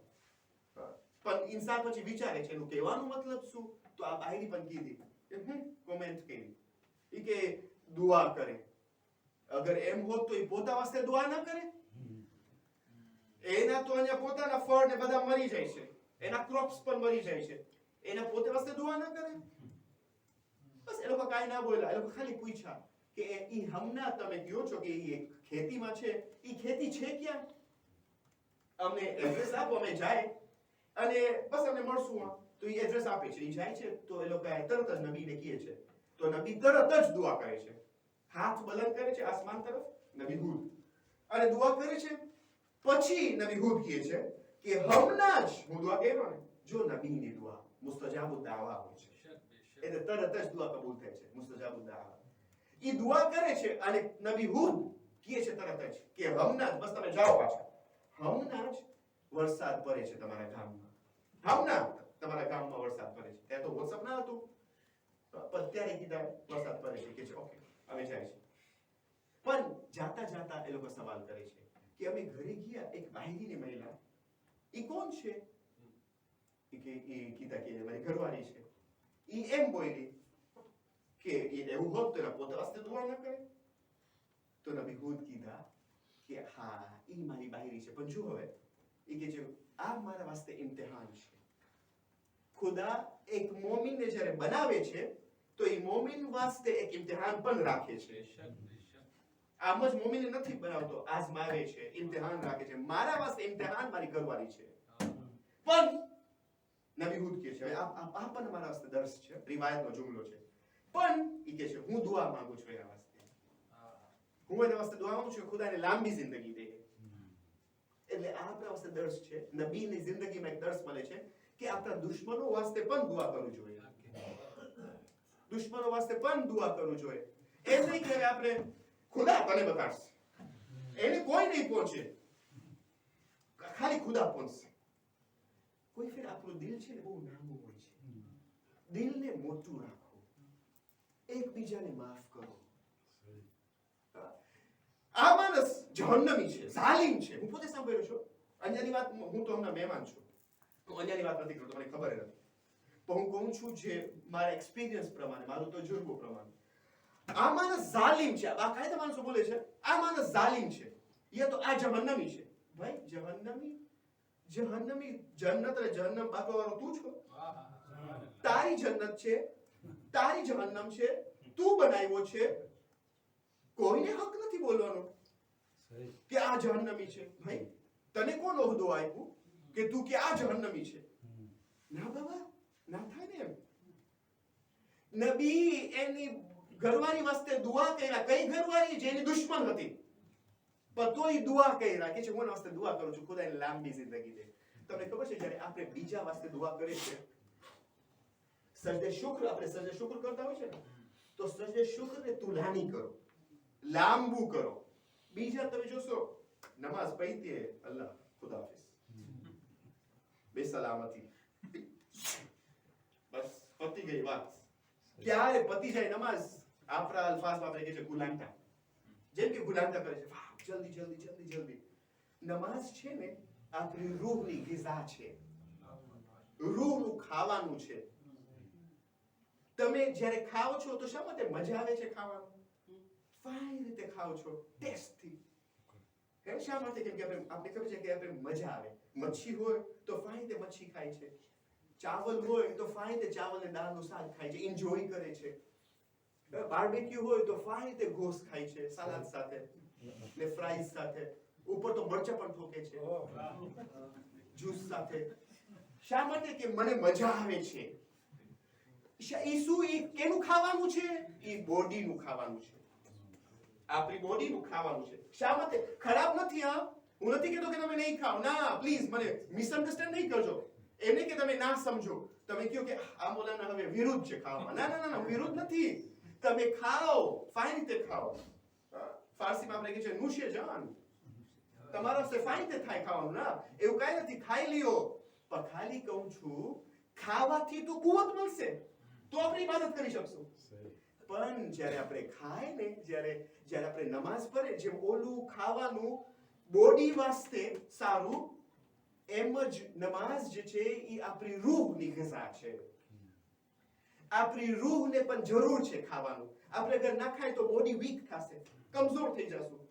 છો. પણ ઇન્સાન પછી વિચારે છે એનું કહેવાનું મતલબ શું? તો આ બાયરી પણ કીધી કોમેન્ટ કરી ઈ કે દુઆ કરે. અગર એમ હોત તો એ પોતા વાસ્તે દુઆ ન કરે. એના તો અહીંયા પોતાના ફળ ને બધા મરી જાય છે, એના ક્રોપ્સ પણ મરી જાય છે, એના પોતે વાસ્તે દુઆ ન કરે. બસ એ લોકો કાંઈ ના બોલ્યા. એ લોકો ખાલી પૂછ્યા કે ઈ હમણાં તમે કહો છો કે ઈ ખેતીમાં છે, ઈ ખેતી છે ક્યાં? અમને એડ્રેસ આપો, અમે જાય અને બસ અમને મળશું. તો ઈ એડ્રેસ આપે છે, ઈ જાય છે. તો એ લોકો તરત જ નબીને કહે છે. તો નબી તરત જ દુઆ કરે છે, હાથ બલંદ કરે છે આસમાન તરફ, નબી હૂદ, અને દુઆ કરે છે. પછી નબી હૂદ કહે છે કે હમણાં જ હું દુઆ કર્યો ને, જો નબીની દુઆ મુસ્તજાબુ દાવા હોય છે, એટલે તરત જ દુઆ કબૂલ થાય છે. મુસ્તજાબુ દાવા ઈ દુઆ કરે છે અને નબી હૂદ કહે છે તરત જ કે હમણાં જ, બસ તમે જાઓ પાછા, હમણાં જ વરસાદ પડે છે તમારા ગામમાં, હમણાં તમારા ગામમાં વરસાદ પડે છે. ત્યાં તો વોટ્સઅપ ના હતું, અત્યારે કીધા વરસાદ પડે છે. કે છે ઓકે અમે જાય છે. પણ જાતા જાતા એ લોકો સવાલ કરે છે કે અમે ઘરે ગયા, એક બાયરીની મહિલા, ઈ કોણ છે? ઈ કીધા કે મારી ઘરવાળી છે. ઈ એમ બોલી કે એવું હોત તો એના પોતા વાસ્તે દુઆ ન કરે. તો નબી હૂદ કીધા કે હા ઈ મારી બાયરી છે, પણ જો હવે ઈ કે છે આ મારા વાસ્તે ઇમ્તિહાન છે. ખુદા એક મોમિનને જ્યારે બનાવે છે તો ઈ મોમિન વાસ્તે એક ઇમ્તિહાન પણ રાખે છે. આમ જ મોમિનને નથી બનાવતો, આઝમાવે છે, ઇમ્તિહાન રાખે છે. મારા વાસ્તે ઇમ્તિહાન મારી ઘરવાળી છે. પણ નબી હૂદ કહે છે આ પણ મારા વાસ્તે દર્શ છે, રિવાયતનો જુમલો છે. પણ ઈ કહે છે હું દુઆ માંગુ છું એના વાસ્તે, હું એના વાસ્તે દુઆ માંગુ છું ખુદા એને લાંબી જિંદગી દે. એટલે આ આપણા વાસ્તે દર્શ છે. નબીની જિંદગીમાં એક દર્શ મળે છે કે આપણા દુશ્મનો વાસ્તે પણ દુઆ કરવું જોઈએ. દુશ્મનો વાસ્તે પણ દુઆ કરવું જોઈએ. એમ નહીં કે આપણે ખુદા તને બતાડશે, એને કોઈ નહીં પહોંચે, ખાલી ખુદા પહોંચશે. કોઈ ફેર આપણું દિલ છે ને બહુ નાનું હોય છે. દિલને મોટું રાખો, એકબીજાને માફ કરો. આ માણસ જહન્નમી છે, ઝાલિમ છે. હું પોતે સાંભળ્યો છું. અન્યની વાત હું તો હમણાં મહેમાન છું, હું અન્યની વાત નથી કરતો, મને ખબર નથી. પણ હું કહું છું જે મારા એક્સપિરિયન્સ પ્રમાણે, મારો તજુર્બો પ્રમાણે, આ માણસ ઝાલિમ છે. આ કાયદા માણસો બોલે છે આ માણસ ઝાલિમ છે, યા તો આ જહન્નમી છે. ભાઈ જહન્નમી જન્નત અને જહન્નમ બાપા વાળો તું છો. તારી જન્નત છે, તારી જહન્નમ છે, તું બનાવ્યો છે. કોઈને હક નથી બોલવાનો કે આ જહન્નમી છે. ભાઈ તને કોણ ઓહદો આપ્યું કે તું કે આ જહન્નમી છે? ના બાબા, ના થાય ને એમ. નબી એની ઘરવાળી વાસ્તે દુઆ કર્યા. કઈ ઘરવાળી? જેની દુશ્મન હતી, પણ તોય દુઆ કર્યા કે છે હું એના વાસ્તે દુઆ કરું છું ખુદા એને લાંબી જિંદગી દે. તમને ખબર છે જ્યારે આપણે બીજા વાસ્તે દુઆ કરીએ છીએ, સજદે શુક્ર, આપણે સજદે શુક્ર કરતા હોય છે ને, તો સજદે શુક્રને તુલાની કરો, લાંબુ કરો. બીજા તમે જોશો નમાઝ પઢીએ, અલ્લાહ ખુદાફિઝ, બેસલામતી, બસ પતી ગઈ વાત. ક્યારે પતી જાય નમાઝ? આપણા અલ્ફાઝમાં આપણે કહે છે ગુલાંટા, જેમ કે ગુલાંટા કરે છે, જલ્દી જલ્દી જલ્દી જલ્દી. નમાઝ છે ને આપણી રૂહની ગિઝા છે, રૂહનું ખાવાનું છે. તમે જ્યારે ખાઓ છો તો શા માટે મજા આવે છે ખાવાનું? ફાઇન રીતે ખાઓ છો, ટેસ્ટથી. શા માટે? કેમ કે આપણે ખબર છે કે આપણે મજા આવે. મચ્છી હોય તો ફાઇન રીતે મચ્છી ખાય છે, ચાવલ હોય તો ફાઇન રીતે ચાવલ ને દાળનું શાક ખાય છે, એન્જોય કરે છે. બાર્બેક્યુ હોય તો ફાઇન રીતે ગોશ્ત ખાય છે, સલાડ સાથે ને ફ્રાઈઝ સાથે, ઉપર તો મરચા પણ ઠોકે છે જ્યુસ સાથે. શા માટે? કે મને મજા આવે છે. ઈ શું? ઈ કેનું ખાવાનું છે? ઈ બોડીનું ખાવાનું છે, આપણી બોડીનું ખાવાનું છે. શા માટે? ખરાબ નથી. હા, હું નથી કહેતો કે તમે નહીં ખાઓ, ના પ્લીઝ મને મિસઅન્ડરસ્ટેન્ડ નહીં કરજો. એમ નહીં કે તમે ના સમજો, તમે કહો કે આ મોલાના હવે વિરુદ્ધ છે ખાવામાં. ના ના ના, વિરુદ્ધ નથી. તમે ખાઓ, ફાઇન રીતે ખાઓ. ફારસીમાં આપણે કહે છે નુશે જાન, તમારા પાસે ફાઇન તે થાય ખાવાનું ના, એવું કાંઈ નથી, ખાઈ લ્યો. પણ ખાલી કહું છું, ખાવાથી તો કુવત મળશે, તો આપણે ઇબાદત કરી શકશું. પણ જ્યારે આપણે ખાય ને, જ્યારે આપણે નમાઝ પઢે, જેમ ઓલું ખાવાનું બોડી વાસ્તે સારું, એમ જ નમાઝ જે છે એ આપણી રૂહની ગઝા છે. આપણી રૂહને પણ જરૂર છે ખાવાનું. આપણે અગર ના ખાય તો બોડી વીક થશે, કમજોર થઈ જશું.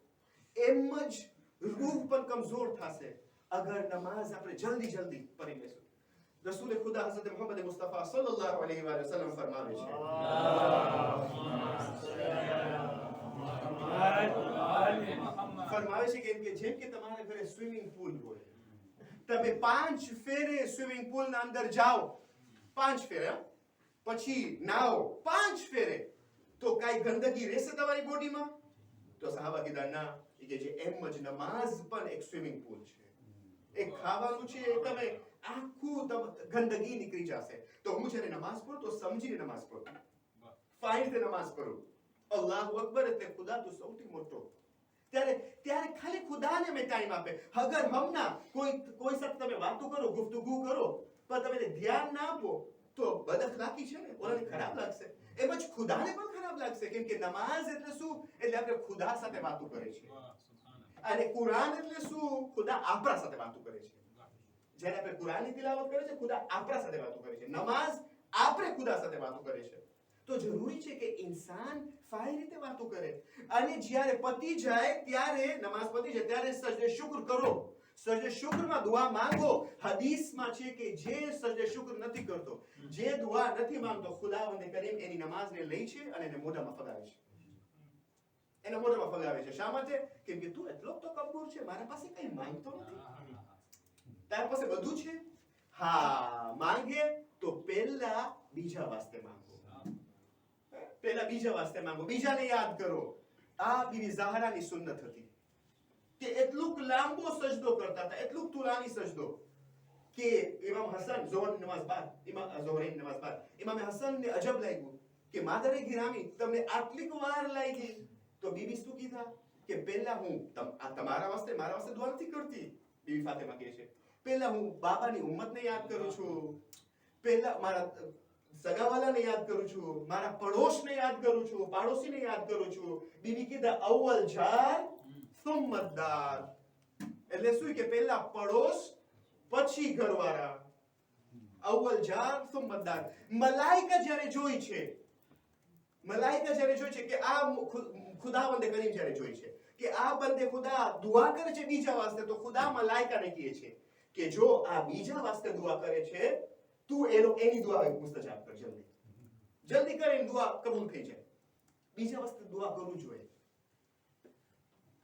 એમ જ રૂહ પણ કમજોર થશે અગર નમાઝ આપણે જલ્દી પઢી લેશું. રસૂલ ખુદા હઝરત મુહમ્મદ મુસ્તફા સલ્લલ્લાહુ અલૈહિ વસલ્લમ ફરમાવે છે, કે જેમ કે તમારા ઘરે સ્વિમિંગ પુલ હોય, તમે 5 ફેરે સ્વિમિંગ પુલ ના અંદર જાઓ, 5 ફેરે, પછી નાઓ 5 ફેરે, તો કાઈ ગંદકી રહેશે તમારી બોડીમાં? તો સહાબા કીધા ના, કે જે એમ જ નમાઝ પણ એક સ્વિમિંગ પુલ છે, એક ખાવાનું છે, તમે આખું ગંદકી નીકળી જશે. તો હું જ્યારે નમાઝ પઢું તો સમજીને નમાઝ પઢું, ફાઇનથી નમાઝ પઢું. અલ્લાહુ અકબર એટલે ખુદા તો સૌથી મોટો. ત્યારે ખાલી ખુદાને મેં ટાઈમ આપે. અગર હમના કોઈ સાથે તમે વાતો કરો, ગુફ્તગુ કરો, પણ તમે ધ્યાન ના આપો તો બદઅખલાકી છે ને, ઓલાને ખરાબ લાગશે. એમ જ ખુદાને પણ ખરાબ લાગશે, કેમ કે નમાઝ એટલે શું? એટલે આપણે ખુદા સાથે વાતો કરે છે. અને કુરાન એટલે શું? ખુદા આપણા સાથે વાતો કરે છે. જ્યારે આપણે કુરાનની તિલાવત કરે છે, ખુદા આપણા સાથે વાતો કરે છે. નમાઝ આપણે ખુદા સાથે વાતો કરે છે. તો જરૂરી છે કે ઇન્સાન ફાઈ રીતે વાતો કરે. અને જ્યારે પતી જાય ત્યારે, નમાઝ પતી જાય ત્યારે સજદે શુક્ર કરો. સજદે શુક્રમાં દુઆ માંગો. હદીસમાં છે કે જે સજદે શુક્ર નથી કરતો, જે દુઆ નથી માંગતો, ખુદાવંદ કરીમ એની નમાઝને લઈ છે અને એને મોઢામાં ફગાવે છે. એના મોઢામાં ફગાવે છે. શા માટે? કેમ કે તું એટલો તો કબૂર છે, મારા પાસે કઈ માંગતો નથી. તારા પાસે બધું છે. હા, માંગે તો પહેલા બીજા વાસ્તે માંગો. પહેલા બીજા વાસ્તે માંગો, બીજાને યાદ કરો. આ બીવી ઝહરાની સુન્નત હતી કે એટલું લાંબો સજદો કરતા હતા, એટલું તુલાની સજદો, કે ઇમામ હસન ઝોહરની નમાઝ બાદ, ઝોહરની નમાઝ બાદ ઇમામ હસનને અજબ લાગ્યું કે માદરે ગિરામી તમને આટલી વાર લાગી. તો બીબી શું કીધા કે પહેલા હું તમારા વાસ્તે, મારા વાસ્તે દુઆ નથી કરતી. બીબી ફાતિમા કહે છે, પહેલા હું બાબાની ઉમ્મતને યાદ કરું છું, પહેલા મારા સગાવાલાને યાદ કરું છું, મારા પડોશને યાદ કરું છું, પાડોશીને યાદ કરું છું. બીબી કીધા અવ્વલ જાર સુમ્મત દાર. એટલે શું કે પહેલા પડોશ પછી ઘરવાળા. અવ્વલ જાર સુમ્મત દાર. મલાઈકા જ્યારે જોઈ છે, મલાઈકા જ્યારે જોઈ છે કે આ ખુદાવંદ કરીમ જ્યારે જોઈ છે કે આ બંદે ખુદા દુઆ કરે છે બીજા વાસ્તે, તો ખુદા મલાઈકાને કહે છે કે જો આ બીજા વાસ્તે દુઆ કરે છે, તું એની દુઆ મુસ્તજાબ કર. જલ્દી કર, એની દુઆ કબૂલ થઈ જાય. બીજા વાસ્તે દુઆ કરવું જોઈએ.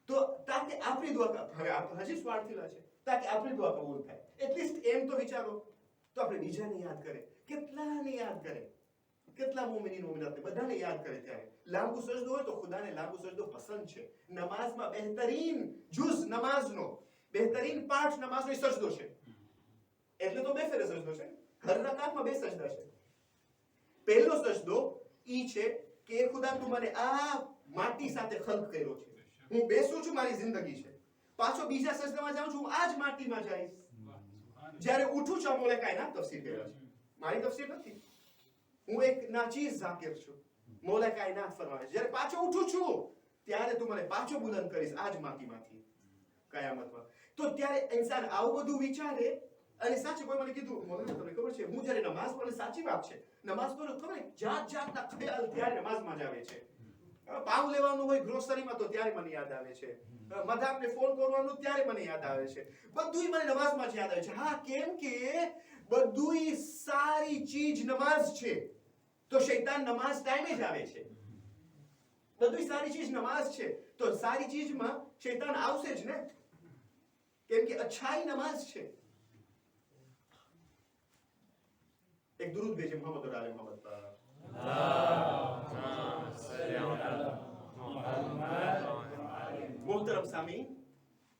તો તાકે આપણી દુઆ, હવે આપણે હજી સ્વાર્થીલા છે, તાકે આપણી દુઆ કબૂલ થાય. એટલીસ્ટ એમ તો વિચારો. તો આપણે બીજાને યાદ કરે, કેટલાને યાદ કરે, કેટલા મોમિનીન મોમિનાતને બધાને યાદ કરે. ત્યારે લાંબુ સજદો હોય તો ખુદાને લાંબુ સજદો પસંદ છે. નમાઝમાં બહેતરીન જુઝ નમાઝનો, બહેતરીન પાઠ નમાઝનો સજદો છે. એટલે તો બે ફેરે સજદો છે. હર રકાતમાં બે સજદા છે. પહેલો સજદો ઈ છે કે ખુદા તું મને આ માટી સાથે ખલ્ક કર્યો છે, હું બેસું છું, મારી જિંદગી છે. પાછો બીજા સજદામાં જાઉં છું, આ જ માટીમાં જઈશ. જ્યારે ઉઠું છું, મોલે કાયનાત તફસીર કર્યા છે, મારી તફસીર નથી. હું એક નાચીઝ ઝાકિર છું, મોલે કાયનાત ફરમાવે છે. જ્યારે પાછો ઉઠું છું ત્યારે તું મને પાછો બુલંદ કરીશ આ જ માટીમાંથી કયામતમાં. તો ત્યારે ઇન્સાન આવું બધું વિચારે. અને સાચું કોઈ મને કીધું, મોલાના તમને ખબર છે, હું જ્યારે નમાઝ પઢું, સાચી વાત છે, નમાઝ પઢું ખબર જાતના ખ્યાલ ત્યારે નમાઝમાં જ આવે છે. પાવ લેવાનું હોય ગ્રોસરીમાં તો ત્યારે મને યાદ આવે છે, મધામને ફોન કરવાનું ત્યારે મને યાદ આવે છે, બધુંય મને નમાઝમાં જ યાદ આવે છે. હા, કેમ કે બધુંય સારી ચીજ નમાઝ છે, તો શૈતાન નમાઝ ટાઈમે જ આવે છે. બધુંય સારી ચીજ નમાઝ છે, તો સારી ચીજમાં શૈતાન આવશે જ ને, કેમ કે અચ્છાઈ નમાઝ છે. એક દરૂદ भेजे मोहम्मद और आले मोहम्मद पर। मोहतरम सामीन,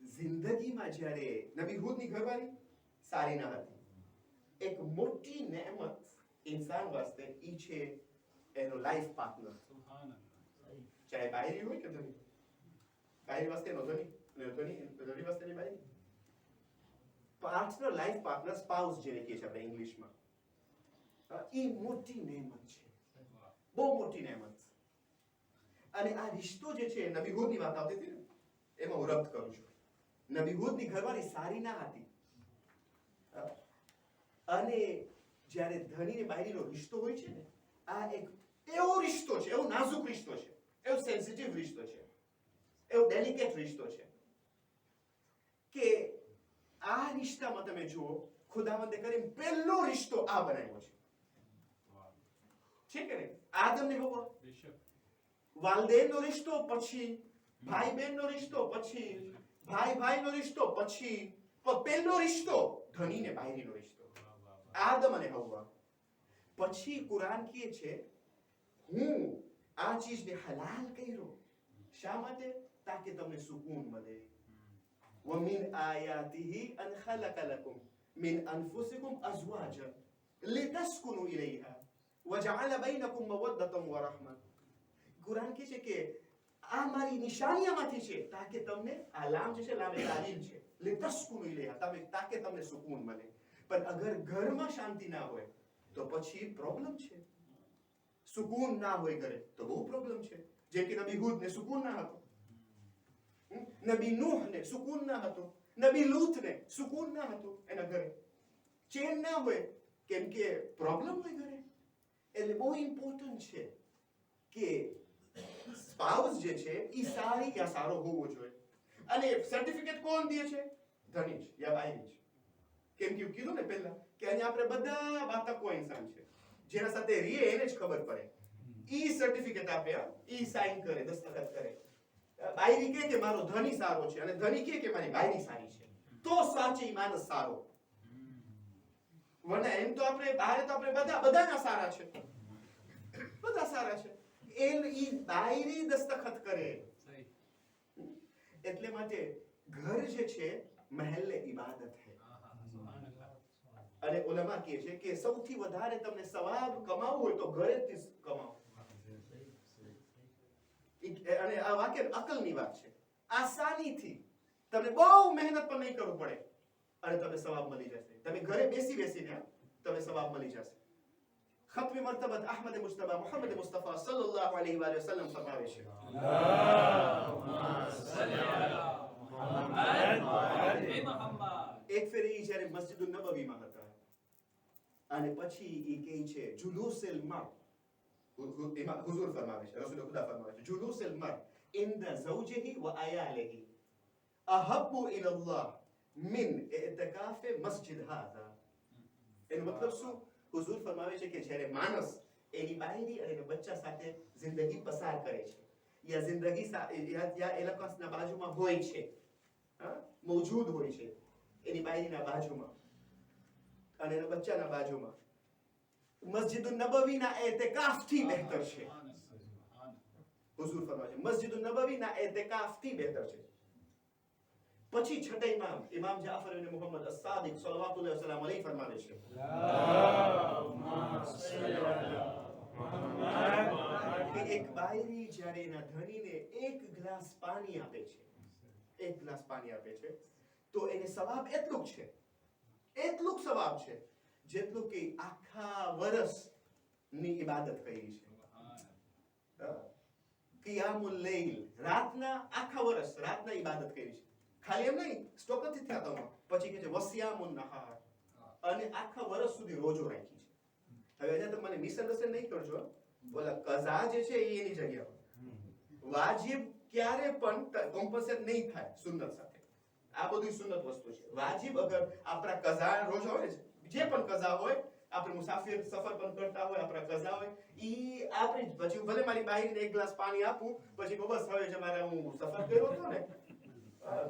जिंदगीમાં જ્યારે નબી હૂદની ઘરવાળી સારી ન હતી, એક મોટી નેમત ઇન્સાન વાસ્તે ઈ છે એનો લાઈફ પાર્ટનર. ચાહે બાયરી હોય કે ધણી, બાયરી વાસ્તે નો ધણી, ધણી વસ્તુની બાઈ પાર્ટનર, લાઈફ પાર્ટનર, સ્પાઉસ જેને કહે છે આપણે ઇંગ્લિશમાં, એ મોટી નેમત છે, બહુ મોટી નેમત. અને આ રિશ્તો જે છે, નબી હૂદની વાત આવતી હતી ને, એમાં હું રબ્ત કરું છું. નબી હૂદની ઘરવાળી સારી ના હતી, અને જ્યારે ધણી ને બાયરીનો રિશ્તો હોય છે ને, આ એક એવો રિશ્તો છે, એવો નાજુક રિશ્તો છે, એવો સેન્સિટિવ રિશ્તો છે, એવો ડેલિકેટ રિશ્તો છે કે આ રિશ્તામાં તમે જુઓ, ખુદાવંદે કરીને પહેલો રિશ્તો આ બનાવ્યો છે કે નહીં? આદમ ને હવ્વા, વાલદેનનો રિશ્તો, પછી ભાઈ બહેનનો રિશ્તો, પછી ભાઈ ભાઈનો રિશ્તો, પછી પહેલો રિશ્તો ધણી ને બાયરીનો રિશ્તો, આદમ અને હવ્વા. પછી કુરાન કહે છે હું આ ચીજને હલાલ કર્યો, શા માટે? તાકે તમને સુકૂન મળે. ومن آياته أن خلق لكم من أنفسكم أزواجا لتسكنوا إليها وجعل بينكم مودة ورحمة. કુરાન કહે છે કે આ મારી નિશાનીમાંથી છે, તાકે તમને આ લામ જે છે, લામ તાલીમ છે, لتسكنوا إليها, તાકે તમને સુકૂન મળે. પણ અગર ઘરમાં શાંતિ ના હોય તો પછી પ્રોબ્લેમ છે. સુકૂન ના હોય ઘરે તો બહુ પ્રોબ્લેમ છે. જેમ કે નબી હૂદ ને સુકૂન ના હતો, નબી નૂહ ને સુકૂન ના હતો, નબી લૂત ને સુકૂન ના હતો, એના ઘરે ચેન ના હોય, કેમ કે પ્રોબ્લેમ હોય ઘરે. એટલે બહુ ઇમ્પોર્ટન્ટ છે કે સ્પાઉસ જે છે એ સારી યા સારો હોવો જોઈએ. અને સર્ટિફિકેટ કોણ દે છે? ધણી જ યા બાયરી જ. કેમ કે કીધું ને પહેલા કે અહીંયા આપણે બધા બાતકો ઇન્સાન છે, જેના સાથે રીએ એને જ ખબર પડે. ઈ સર્ટિફિકેટ આપે, ઈ સાઇન કરે, દસ્તખત કરે. બાયરી કહે કે મારો ધણી સારો છે, અને ધણી કહે કે મારી બાયરી સારી છે, તો સાચી માણસ સારો. વરના એમ તો આપણે બહાર તો આપણે બધાના સારા છે, બધા સારા છે. ઈ બાયરી દસ્તખત કરે. એટલે માટે ઘર જે છે મહેલ્લે ઇબાદત છે. અને ઉલમા કહે છે કે સૌથી વધારે તમને સવાબ કમાવવું હોય તો ઘરેથી કમાવો. અને આ વાક્ય અકલની વાત છે. આસાનીથી તમને બહુ મહેનત પણ નહીં કરવું પડે અને તમને સવાબ મળી જશે. તમે ઘરે બેસીને તમને સવાબ મળી જશે. ખત્મી મર્તબત અહમદ મુસ્તફા મુહમ્મદ મુસ્તફા સલ્લલ્લાહુ અલૈહિ વસલ્લમ ફરમાવે છે, એક ફેરી જ્યારે મસ્જિદુન નબવીમાં હતા અને પછી એ કહે છે જુલુસુલ મર, હુઝુર ફરમાવે છે, રસૂલ ખુદા ફરમાવે છે, જુલુસુલ મર ઇન્દ ઝૌજિહી વ આયાલિહી અહબ્બુ ઇલલ્લાહ મિન ઇતિકાફ મસ્જિદ હાઝા. એનો મતલબ શું? હુઝુર ફરમાવે છે કે જ્યારે માણસ એની બાયરી અને એના બચ્ચા સાથે જિંદગી પસાર કરે છે, યા જિંદગી યા એ લોકોના બાજુમાં હોય છે, મોજૂદ હોય છે, એની બાયરીના બાજુમાં અને એના બચ્ચાના બાજુમાં, મસ્જિદુન નબવીના એતિકાફથી બહેતર છે. હુઝુર ફરમાવે છે મસ્જિદુન નબવીના એતિકાફથી બહેતર છે. પછી છઠ્ઠા ઇમામ જાફર ઇબ્ન મુહમ્મદ અસ-સાદિક સલ્લલ્લાહુ અલૈહિ ફરમાવે છે, કે એક બાયરી જ્યારે એના ધણીને એક ગ્લાસ પાણી આપે છે, એક ગ્લાસ પાણી આપે છે, તો એને સવાબ એટલું સવાબ છે જેટલું કે આખા વર્ષની ઇબાદત કરી છે. કિયામુલ લૈલ, રાતના આખા વર્ષ રાતના ઇબાદત કરી છે. ખાલી એમ નહીં, સ્ટોપ નથી થયા તમામ. પછી કહે છે વસિયામુન નહાર, અને આખા વર્ષ સુધી રોજો રાખી છે. હવે અહીંયા તો મને મિસઅન્ડરસ્ટેન્ડ નહીં કરજો, બોલા કઝા જે છે એ એની જગ્યા વાજિબ ક્યારે પણ કોમ્પન્સેટ નહીં થાય સુન્નત સાથે. આ બધું સુન્નત વસ્તુ છે. વાજિબ અગર આપણા કઝા રોજ હોય, જે પણ કઝા હોય, આપણે મુસાફિર સફર પણ કરતા હોય, આપણા કઝા હોય, ઈ આપણી પછી ભલે મારી બાયરીને એક ગ્લાસ પાણી આપું, પછી બસ હવે જે મારે હું સફર કર્યો હતો ને,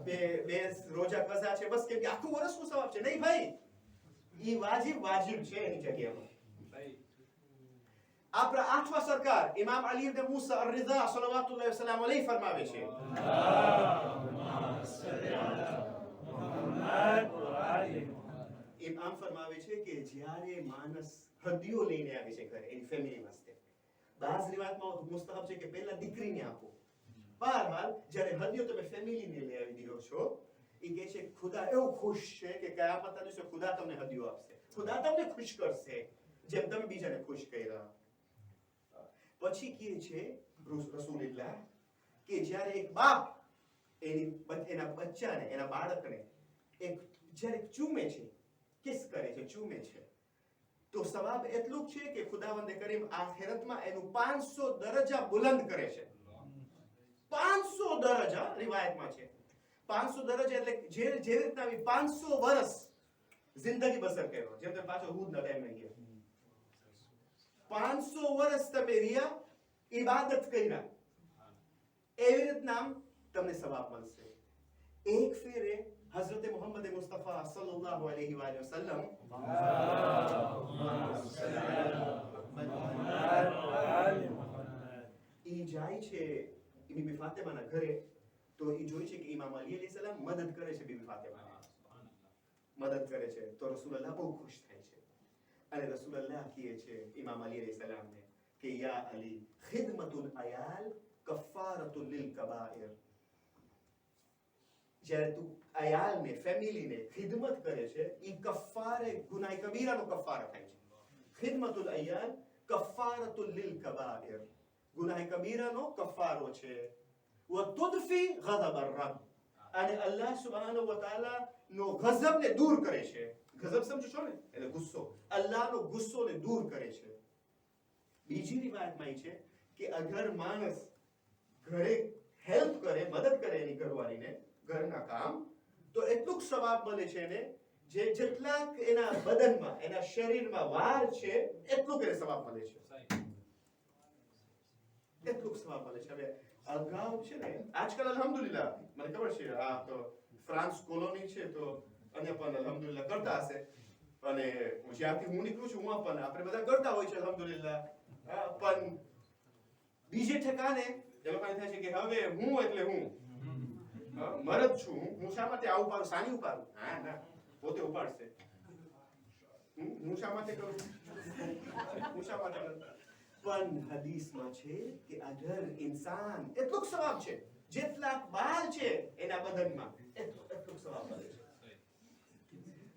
બે રોજા કઝા છે, બસ કેમ કે આખું વર્ષનું સવાબ છે. નહીં ભાઈ, ઈ વાજિબ છે એની જગ્યામાં. આપણા આઠમા સરકાર ઇમામ અલી ઇબ્ન મૂસા અર-રિઝા સલ્લલ્લાહુ અલૈહિ ફરમાવે છે, ઇમામ ફરમાવે છે કે જ્યારે માણસ હદીઓ લઈને આવે છે ઘરે એની ફેમિલી વાસ્તે, બાઝ રિવાયતમાં મુસ્તહબ છે કે પહેલા દીકરીને આપો, બહરહાલ જ્યારે હદીઓ તમે ફેમિલીને લઈ આવી દો છો, એ કહે છે ખુદા એવો ખુશ છે કે કયામતના દિવસે ખુદા તમને હદીઓ આપશે, ખુદા તમને ખુશ કરશે જેમ તમે બીજાને ખુશ કર્યા. પછી કહે છે રસૂલુલ્લાહ કે જ્યારે એક બાપ એના બચ્ચાને, એના બાળકને જ્યારે ચૂમે છે, કિસ કરે છે, ચૂમે છે, તો સવાબ એટલું છે કે ખુદાવંદે કરીમ આખિરતમાં એનું 500 દરજ્જા બુલંદ કરે છે. 500 દરજ્જા રિવાયતમાં છે. 500 દરજ્જા એટલે જે રીતના 500 વર્ષ જિંદગી બસર કર્યો, જેમ તમે પાછો હુદના ટાઈમે ગયા 500 વર્ષ તમે રહ્યા, ઇબાદત કર્યા, એવી રીતના તમને સવાબ મળશે. એક ફેરે હઝરત મુહમ્મદ મુસ્તફા સલ્લલ્લાહુ અલૈહિ વસલ્લમ ઈ જાય છે બીબી ફાતિમાના ઘરે, તો ઈ જોઈ છે કે ઇમામ અલી અલૈહિસ સલામ મદદ કરે છે, બીબી ફાતિમાની મદદ કરે છે. તો રસૂલુલ્લાહ બહુ ખુશ થાય છે અને રસૂલુલ્લાહ કહે છે ઇમામ અલી અલૈહિસ સલામને કે યા અલી, ખિદમતુલ અયાલ કફારતુલ લિલ કબાઇર. જ્યારે તું અયાલને, ફેમિલીને ખિદમત કરે છે, ઈ કફારે ગુનાહ કબીરાનો કફારો થાય છે. ખિદમતુલ અયાલ કફારતુલ લિલ કબાઇર, ગુનાહ કબીરાનો કફારો છે. વતુદફી ગઝબ અર-રબ, અને અલ્લાહ સુબ્હાનહુ વ તઆલા નો ગઝબને દૂર કરે છે. ગઝબ સમજો છો ને, એટલે ગુસ્સો, અલ્લાહનો ગુસ્સોને દૂર કરે છે. બીજી રિવાયતમાં એ છે કે અગર માણસ ઘરે હેલ્પ કરે, મદદ કરે એની ઘરવાળીને ઘરના કામ, તો એટલું સવાબ મળે છે એને, જેટલાક એના બદનમાં, એના શરીરમાં વાળ છે, એટલું એને સવાબ મળે છે, એટલું સવાબ મળે છે. હવે અગાઉ છે ને, આજકાલ અલ્હમ્દુલિલ્લાહ મને ખબર છે આ તો ફ્રાન્સ કોલોની છે, તો અહીંયા પણ અલ્હમ્દુલિલ્લાહ કરતા હશે, અને જ્યાંથી હું નીકળું છું હું પણ આપણે બધા કરતા હોય છે અલ્હમ્દુલિલ્લાહ. પણ બીજે ઠેકાણે એ લોકોને થાય છે કે હવે હું એટલે હું મરદ છું, હું શા માટે આવું પાડું, સાની ઉપાડું? હા ના, પોતે ઉપાડશે. હું શા માટે કરું, હું શા માટે કરું? પણ હદીસમાં છે કે અગર ઇન્સાન એટલું સવાબ છે, જેટલા બાલ છે એના બદનમાં, એટલું સવાબ મળે છે.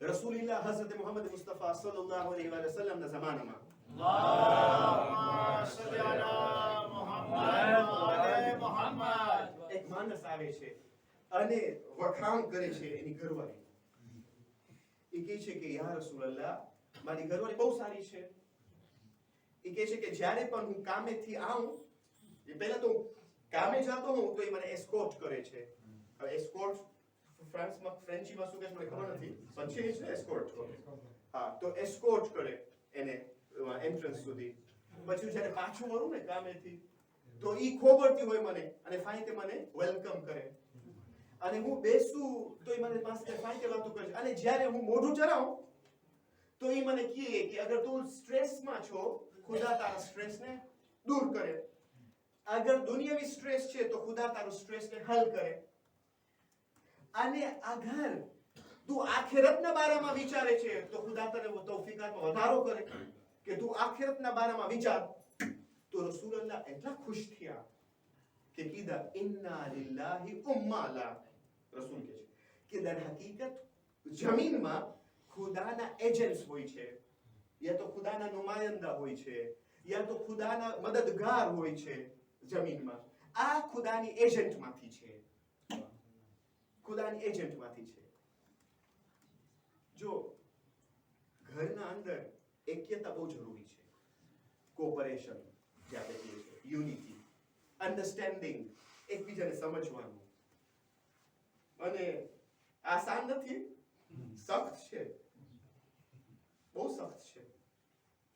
રસૂલુલ્લાહ હઝરત મુહમ્મદ મુસ્તફા સલ્લલ્લાહુ અલૈહિ વસલ્લમના જમાનામાં એક માણસ આવે છે અને વખાણ કરે છે એની ઘરવાળી. એ કહે છે કે યા રસૂલલ્લાહ, મારી ઘરવાળી બહુ સારી છે. એ કહે છે કે જ્યારે પણ હું કામેથી આવું, એ પહેલા તો કામે જતો હું તો એ મને એસ્કોર્ટ કરે છે. હવે એસ્કોર્ટ ફ્રાન્સમાં, ફ્રેન્ચીમાં શું કહે છે મને ખબર નથી, પણ છે જ ને એસ્કોર્ટ. હા, તો એસ્કોર્ટ કરે એને એન્ટ્રન્સ સુધી. પછી જ્યારે પાછું વળું ને કામેથી, તો ઈ ખોબરતી હોય મને અને ફાઈતે મને વેલકમ કરે, અને હું બેસું તો ઈ મને પાસે ફાઈતે વાતો કરે છે. અને જ્યારે હું મોઢું ચરાવું તો ઈ મને કહે કે અગર તું સ્ટ્રેસમાં છો, ખુદા તારા સ્ટ્રેસને દૂર કરે. અગર દુનિયાવી સ્ટ્રેસ છે તો ખુદા તારું સ્ટ્રેસને હલ કરે. અને અગર તું આખિરતના બારામાં વિચારે છે તો ખુદા તને તૌફીકાતમાં વધારો કરે કે તું આખિરતના બારામાં વિચાર. તો રસૂલુલ્લાહ એટલા ખુશ થયા કે કીધા ઇન્ના લિલ્લાહી ઉમ્માલા. રસૂલ કહે છે કે દર હકીકત જમીનમાં ખુદાના એજન્ટ્સ હોય છે, યા તો ખુદાના નુમાયંદા હોય છે, યા તો ખુદાના મદદગાર હોય છે જમીનમાં. આ ખુદાની એજન્ટમાંથી છે, ખુદાની એજન્ટમાંથી છે. જો ઘરના અંદર એક્યતા બહુ જરૂરી છે, કોઓપરેશન જે આપણે કહીએ છીએ, યુનિટી, અન્ડરસ્ટેન્ડિંગ, એકબીજાને સમજવાનું. અને આસાન નથી, સખ્ત છે, બહુ સખ્ત છે,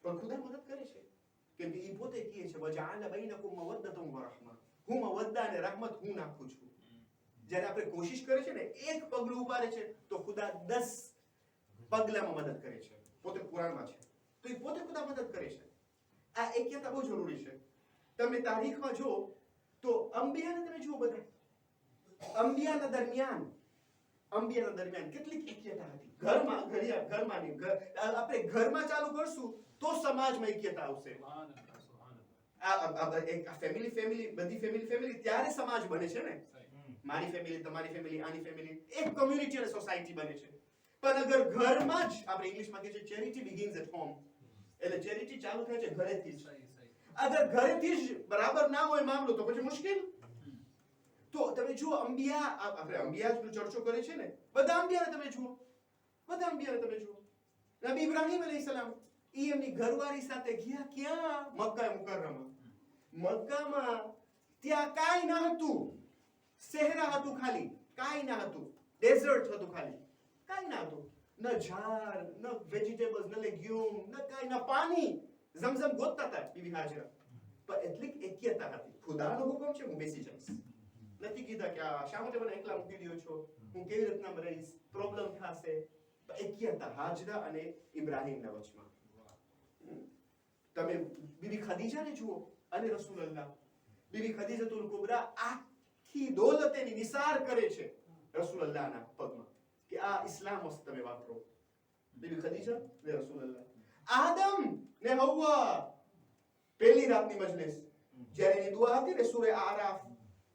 પણ ખુદા મદદ કરે છે. કેમ કે ઈ પોતે કહે છે વજઆલ બૈનકુમ મવદ્દતમ વ રહમા, હું મવદ્દા અને rahmat હું નાખું છું. જ્યારે આપણે કોશિશ કરે છે ને, એક પગલું ઉપાડે છે તો ખુદા 10 પગલામાં મદદ કરે છે. પોતે કુરાનમાં છે તો એ પોતે ખુદા મદદ કરે છે. આ એક્યતા બહુ જરૂરી છે. તમે તારીખમાં જો તો અંબિયાને તમે જુઓ, બધા અંબિયાના દરમિયાન કેટલીક એક્યતા હતી. આપણે ઘરમાં ચાલુ કરશું તો સમાજમાં એક્યતા આવશે. એક ફેમિલી બધી ફેમિલી ત્યારે સમાજ બને છે ને. મારી ફેમિલી, તમારી ફેમિલી, આની ફેમિલી, એક કમ્યુનિટી અને સોસાયટી બને છે. પણ અગર ઘરમાં જ, આપણે ઇંગ્લિશમાં કહે છે ચેરિટી બિગિન્સ એટ હોમ, એટલે ચેરિટી ચાલુ થાય છે ઘરેથી જ. અગર ઘરેથી જ બરાબર ના હોય મામલો તો પછી મુશ્કેલ. તો તમે જુઓ અંબિયા, આપણે અંબિયા જ ચર્ચો કરે છે ને, બધા અંબિયાને તમે જુઓ, નબી ઇબ્રાહીમ અલૈહિસ્સલામ ઈ એમની ઘરવાળી સાથે ગયા ક્યાં? મક્કા મુકર્રમા. મક્કામાં ત્યાં કાંઈ ન હતું, સહેરા હતું ખાલી, કાંઈ ન હતું, ડેઝર્ટ હતું ખાલી, કાંઈ ન હતું, ન ઝાડ, ન વેજીટેબલ્સ, ન લેગ્યુમ, ન કાંઈ, ન પાણી. ઝમઝમ ગોતતા હતા બીબી હાજરા. પણ એટલી એક્યતા હતી, ખુદાનો હુકમ છે હું બેસી જઈશ. નથી કીધા કે શા માટે મને એકલા મૂકી દો છો, હું કેવી રીતના રહીશ, પ્રોબ્લેમ થશે. એક્યતા હાજરા અને ઇબ્રાહીમના વચમાં. તમે બીબી ખદીજાને જુઓ અને રસૂલલ્લાહ. બીબી ખદીજાતુલ કુબરા આખી દોલત એની નિસાર કરે છે રસૂલલ્લાહના પગમાં કે આ ઇસ્લામ વસ્ત તમે વાપરો. બીબી ખદીજા ને રસૂલલ્લાહ. આદમ ને હવ્વા, પહેલી રાતની મજલિસ જ્યારે એની દુઆ હતી ને, સૂરે આરાફ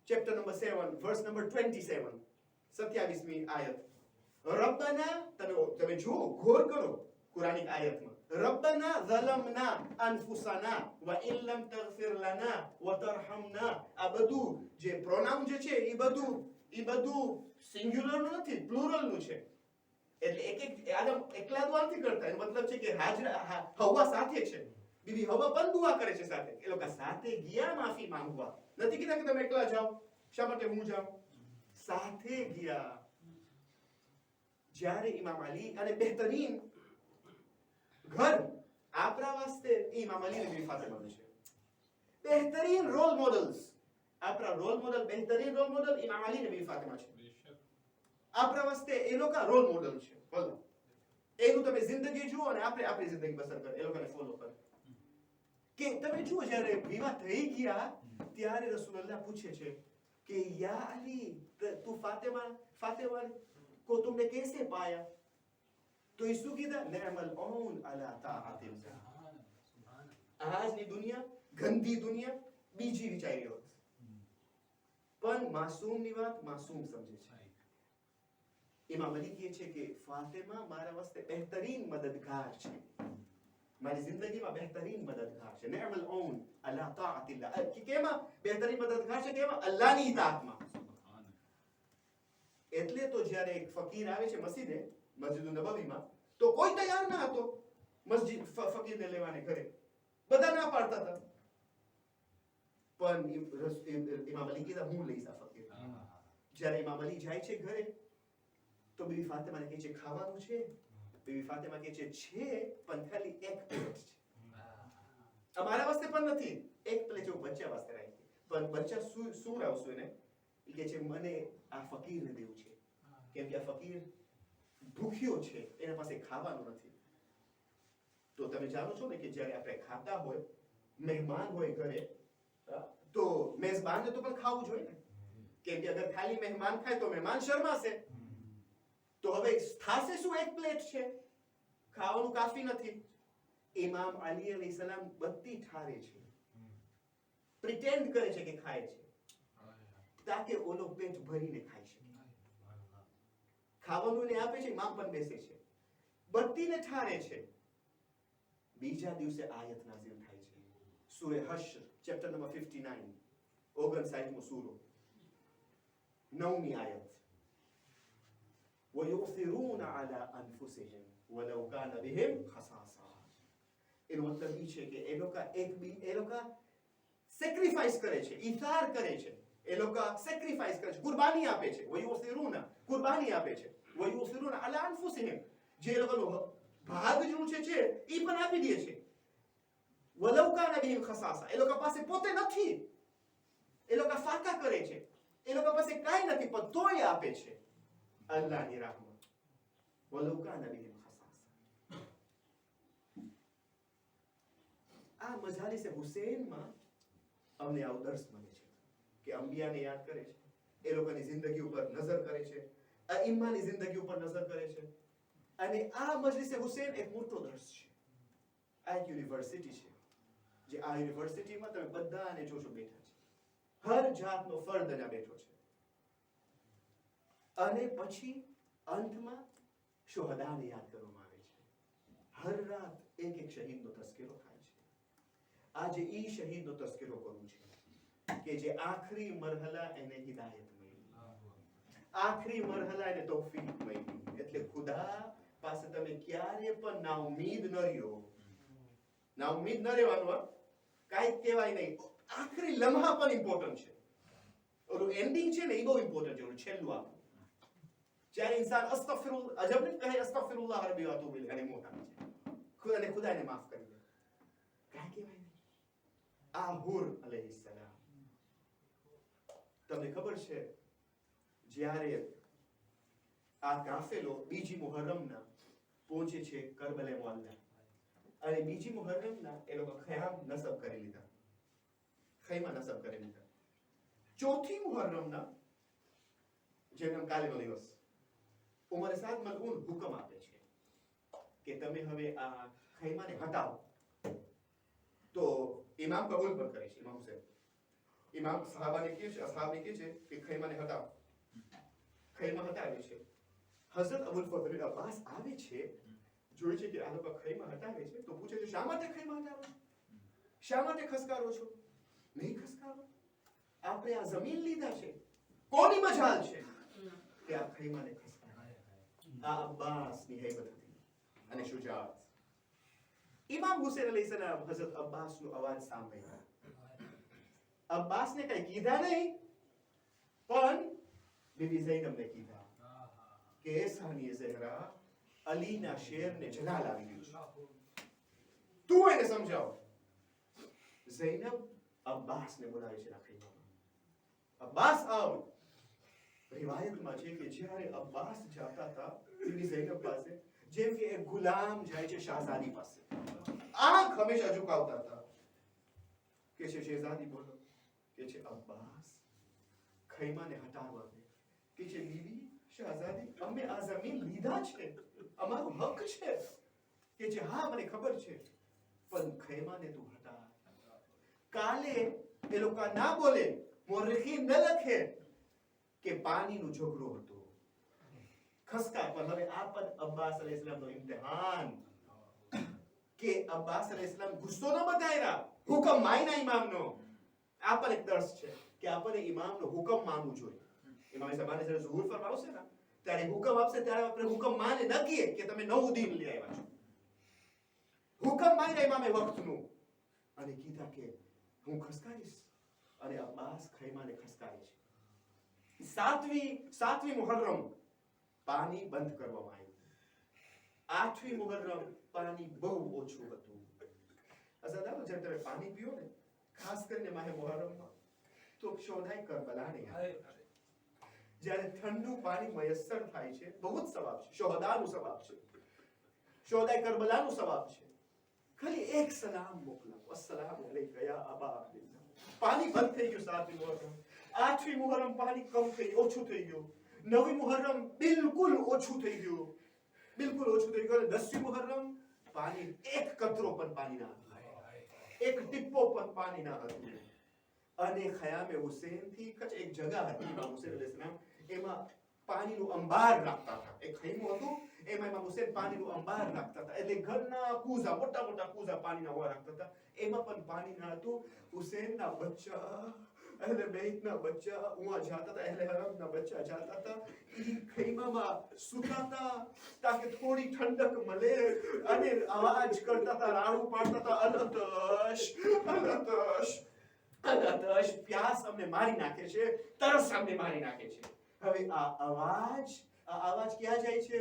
ચેપ્ટર નંબર 7 વર્સ નંબર 27, 27મી આયત. રબ્બના, તમે જુઓ, ગોર કરો કુરાનિક આયતમાં. રબ્બના ઝલમના અનફુસના વ ઇન લમ તગફિર લના વ તરહમના. આ બધું જે પ્રોનાઉન જે છે એ બધું સિંગ્યુલર નું નથી, પ્લુરલ નું છે. એટલે એક આદમ એકલા દુઆ નથી કરતા, એનો મતલબ છે કે હાજરા હવા સાથે છે. બીબી હવા પણ દુઆ કરે છે સાથે. એ લોકો સાથે ગયા માફી માંગવા. નથી કીધા કે તમે એકલા જાઓ, શા માટે હું જાઉં? સાથે ગયા. જ્યારે ઇમામ અલી, અને બહેતરીન ઘર આપણા વાસ્તે ઇમામ અલી અને બીબી ફાતિમા છે. બહેતરીન રોલ મોડલ્સ, આપણા રોલ મોડલ, બહેતરીન રોલ મોડલ ઇમામ અલી અને બીબી ફાતિમા છે. આપણા વાસ્તે એ લોકો રોલ મોડલ છે. બોલો, એનું તમે જિંદગી જુઓ અને આપણે આપણી જિંદગી બસર કરે, એ લોકોને ફોલો કરે. કે તમે જુઓ, જ્યારે વિવાહ થઈ ગયા ત્યારે રસૂલુલ્લાહ પૂછે છે કે યા અલી, તું ફાતિમા को तुमने कैसे पाया? तो ये શું કીધા? નિઅમલ ઔન અલા તાઅતિલ્લાહ. આજની દુનિયા, ગંદી દુનિયા બીજી વિચારી હોત, પણ માસૂમની વાત માસૂમ સમજે છે. ઇમામ અલી કહે છે કે ફાતિમા મારા વાસ્તે બહેતરીન મદદગાર છે, મારી જિંદગીમાં બહેતરીન મદદગાર છે. નિઅમલ ઔન અલા તાઅતિલ્લાહ. કે કેમાં બહેતરીન મદદગાર છે? કેમાં? અલ્લાહની ઇતાઅતમાં. એટલે તો જ્યારે એક ફકીર આવે છે મસ્જિદે, મસ્જિદ નબવીમાં, તો કોઈ તૈયાર ના હતો મસ્જિદ ફકીરને લેવાને ઘરે, બધા ના પાડતા હતા. પણ ઇમામ અલી કીધા હું લઈશ આ ફકીર. જ્યારે ઇમામ અલી જાય છે ઘરે, તો બીબી ફાતિમાને કહે છે ખાવાનું છે? બીબી ફાતિમા કહે છે પણ ખાલી એક પ્લેટ છે, અમારા વાસ્તે પણ નથી, એક પ્લેટ જો બચ્ચા વાસ્તે રાખી. પણ બચ્ચા શું રાવશું એને? કે છે મને આ ફકીરને દેવું છે, કેમ કે આ ફકીર ભૂખ્યો છે, એના પાસે ખાવાનું નથી. તો તમે જાણો છો ને કે જ્યારે આપણે ખાતા હોય, મહેમાન હોય ઘરે, તો મેઝબાનને તો પણ ખાવું જોઈએ ને, કેમ કે અગર ખાલી મહેમાન ખાય તો મહેમાન શરમાશે. તો હવે થાશે શું? એક પ્લેટ છે, ખાવાનું કાફી નથી. ઇમામ અલી અલૈહિસ્સલામ બધી ઠારે છે, પ્રિટેન્ડ કરે છે કે ખાય છે, તાકે ઓલો પેટ ભરીને ખાઈ શકે. ખાવાનું ને આપે છે, માં પણ બેસે છે, બત્તીને ઠારે છે. બીજા દિવસે આયત નાઝિલ થાય છે, સૂરે હશ્ર ચેપ્ટર નંબર 59, 59મો સૂરો, 9મી આયત. وَيُؤْثِرُونَ عَلَىٰ أَنفُسِهِمْ وَلَوْ كَانَ بِهِمْ خَصَاصَةٌ. એનો મતલબ એ છે કે એ લોકો સેક્રિફાઈસ કરે છે, ઇથાર કરે છે, એ લોકો સેક્રિફાઈસ કરે છે, કુરબાની આપે છે. વયુસિરુના, કુરબાની આપે છે. વયુસિરુના અલા અનફુસિહિમ, જે લોકોનો ભાગ જું છે એ પણ આપી દે છે. વલૌ કાના બિહિમ ખસાસા, એ લોકો પાસે પોતે નથી, એ લોકો ફાકા કરે છે, એ લોકો પાસે કાંઈ નથી પણ તોય આપે છે અલ્લાહની રાહમાં. વલૌ કાના બિહિમ ખસાસા. આ મજાલિસે હુસૈનમાં અમને આવો દર્શ મળે છે કે અંબિયાને યાદ કરે છે, એ લોકોની જિંદગી ઉપર નજર કરે છે, અઈમ્માની જિંદગી ઉપર નજર કરે છે. અને આ મજલિસે હુસૈન એક મોટો દર્શ છે, આ એક યુનિવર્સિટી છે. જે આ યુનિવર્સિટીમાં તમે બધાને જોશો બેઠા છે, હર જાતનો ફર્દ અહીંયા બેઠો છે, અને પછી અંતમાં શુહદાને યાદ કરવામાં આવે છે. હર રાત એક એક શહીદનો તસ્કરો થાય છે. આજે ઈ શહીદનો તસ્કરો કરવું છે કે જે આખરી મરહલા એને હિદાયત મળી, આખરી મરહલા એને તૌફીક મળી. એટલે ખુદા પાસે તમે ક્યારે પણ નાઉમીદ ન રહ્યો. નાઉમીદ ન રહેવાનું, કાંઈ કહેવાય નહીં. આખરી લમ્હા પણ ઇમ્પોર્ટન્ટ છે. ઓલું એન્ડિંગ છે ને એ બહુ ઇમ્પોર્ટન્ટ છે. ઓલું છેલ્લું આપણું જ્યારે ઇન્સાન અસ્તગફિરુલ્લાહ અજબ નહીં કહે, અસ્તગફિરુલ્લાહ રબ્બી વ અતૂબુ ઇલૈહ, અને મોટા છે ખુદાને ખુદાને માફ કરી દે, કાંઈ કહેવાય નહીં. આ હુર અલૈહિસ્સલામ, તમને ખબર છે જ્યારે આ કાફેલો બીજી મુહર્રમના પહોંચે છે કરબલે મોહલ્લા, અને બીજી મુહર્રમના એ લોકો ખયામ નસબ કરી લીધા, ખૈમા નસબ કરી લીધા. ચોથી મુહર્રમના જેમ કાલેનો દિવસ ઉમર સાદ મલઉન હુકમ આપે છે કે તમે હવે આ ખૈમાને હટાવો. તો ઇમામ કબૂલ પણ કરે છે. ઇમામ હુસૈન ઇમામ સહાબાને કહે છે, અસહાબને કહે છે કે ખૈમાને હટાવો. ખૈમા હટાવે છે. હઝરત અબુલ ફઝલ અબ્બાસ આવે છે, જોઈ છે કે આ લોકો ખૈમા હટાવે છે, તો પૂછે છે શા માટે ખૈમા હટાવો છો, શા માટે ખસકારો છો? નહીં ખસકારો, આપણે આ જમીન લીધા છે, કોની મજાલ છે કે આ ખૈમાને ખસકારે. આ અબ્બાસની હૈબત હતી અને શુજાઅત. ઇમામ હુસૈન અલૈહિસ્સલામ હઝરત અબ્બાસનો અવાજ સાંભળ્યો. અબ્બાસને કઈ કીધા નહીં, પણ બીબી ઝૈનબને કીધા કે સાનિય ઝહરા, અલીના શેરને જલાલ આવી ગયું છે, તું એને સમજાવ. ઝૈનબ અબ્બાસને બોલાવે છે ખૈમામાં. અબ્બાસ આવ. રિવાયતમાં છે કે જ્યારે અબ્બાસ જાતા હતા બીબી ઝૈનબ પાસે, જેમ કે એક ગુલામ જાય છે શાહઝાદી પાસે, આંખ હંમેશા ઝુકાવતા હતા. કે છે શહેઝાદી બોલો, કે છે અબ્બાસ ખૈમાને હટાવવા દે. કે છે બીબી શહેઝાદી અમે આ જમીન લીધા છે, અમારો હક છે. કે છે હા મને ખબર છે, પણ ખૈમાને તું હટા. કાલે એ લોકો ના બોલે, મોરખી ન લખે કે પાણીનો ઝઘડો હતો, ખસકા. પણ હવે આ પણ અબ્બાસ અલૈહિસ્સલામનો ઇમ્તિહાન કે અબ્બાસ અલૈહિસ્સલામ ગુસ્સો ન બતાવ્યા, હુકમ માન્યા ઇમામનો. આ પણ એક દર્શ છે કે આપણે ઇમામનો હુકમ માનવું જોઈએ. ઇમામ ઝમાને જ્યારે ઝુહુર ફરમાવશે ને ત્યારે હુકમ આપશે, ત્યારે આપણે હુકમ માને ન કહીએ કે તમે નવું દીન લઈ આવ્યા છો. હુકમ માન્યા ઇમામે વક્તનું અને કીધા કે હું ખસકાઈશ, અને અબ્બાસ ખૈમાને ખસકાય છે. સાતમી મુહર્રમ પાણી બંધ કરવામાં આવ્યું. 8મી મુહર્રમ પાણી બહુ ઓછું હતું. અઝાદારો જ્યારે તમે પાણી પીઓ ને, ખાસ કરીને માહે મુહર્રમમાં, તો શોધાઈ કરબલાને યાદ. જ્યારે ઠંડુ પાણી મયસ્સર થાય છે, બહુ જ સવાબ છે, શોહદાનું સવાબ છે, શોહદાઈ કરબલાનું સવાબ છે. ખાલી એક સલામ મોકલાવો, અસ્સલામુ અલૈકા યા અબા અબ્દુલ્લાહ. પાણી બંધ થઈ ગયું 7મી મુહર્રમ. 8મી મુહર્રમ પાણી કમ થઈ, ઓછું થઈ ગયું. 9મી મુહર્રમ બિલકુલ ઓછું થઈ ગયું, બિલકુલ ઓછું થઈ ગયું. 10મી મુહર્રમ પાણી એક કતરો પણ પાણી ના હતું, એક ટીપો પણ પાણી ના હતું. અને ખયામે હુસૈન થી એક જગા હતી ઇમામ હુસૈન અલૈહિસ્સલામ, એમાં પાણીનું અંબાર રાખતા હતા. એક ખૈમો હતું, એમાં ઇમામ હુસૈન પાણીનું અંબાર રાખતા હતા. એટલે ઘરના કૂઝા, મોટા મોટા કૂઝા પાણીના હોવા રાખતા હતા. એમાં પણ પાણી ના હતું. હુસૈનના બચ્ચા, અહલે બેઈતના બચ્ચા ઉવા જાતા હતા, અહલે હરમના બચ્ચા જાતા હતા, ઈ ખૈમામાં સૂતા હતા તાકે થોડી ઠંડક મળે, અને અવાજ કરતા હતા, રાડું પાડતા હતા, અલતશ અલતશ અલતશ. પ્યાસ અમને મારી નાખે છે, તરસ અમને મારી નાખે છે. હવે આ અવાજ ક્યાં જાય છે?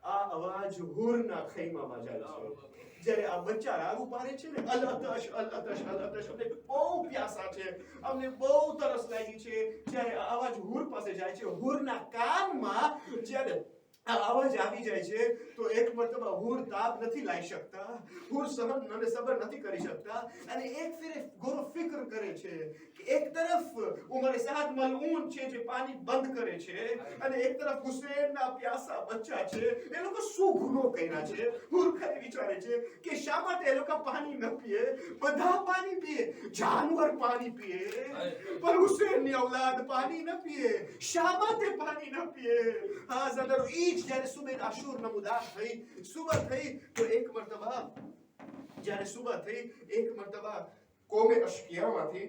આ અવાજ હુરના ખૈમામાં જાય છે. જ્યારે આ બચ્ચા રાડું પાડે છે ને, અલતશ અલતશ અલતશ, અમને બહુ પ્યાસા છે, અમને બહુ તરસ લાગી છે. જ્યારે આ અવાજ હુર પાસે જાય છે, હુરના કાનમાં જ્યારે આ અવાજ આવી જાય છે તો એક મરતબા હુર તાબ નથી લાવી શકતા, હુર સહન અને સબર નથી કરી શકતા, અને એક ફેરે ગોરો ફિક્ર કરે છે કે એક તરફ ઉમર સાદ મલઊન છે જે પાણી બંધ કરે છે, અને એક તરફ હુસૈનના પ્યાસા બચ્ચા છે, એ લોકો શું ગુનો કર્યા છે? હુર ખરે વિચારે છે કે શા માટે એ લોકો પાણી ન પીએ? બધા પાણી પીએ, જાનવર પાણી પીએ, પણ હુસૈનની ઔલાદ પાણી ન પીએ. શા માટે પાણી ન પીએ? હા ઝદરો જ્યારે સુબહ આશુર નમુદાર થઈ, સુબહ થઈ તો એક મરતબા જ્યારે સુબહ થઈ, એક મરતબા કોમે અશકિયામાંથી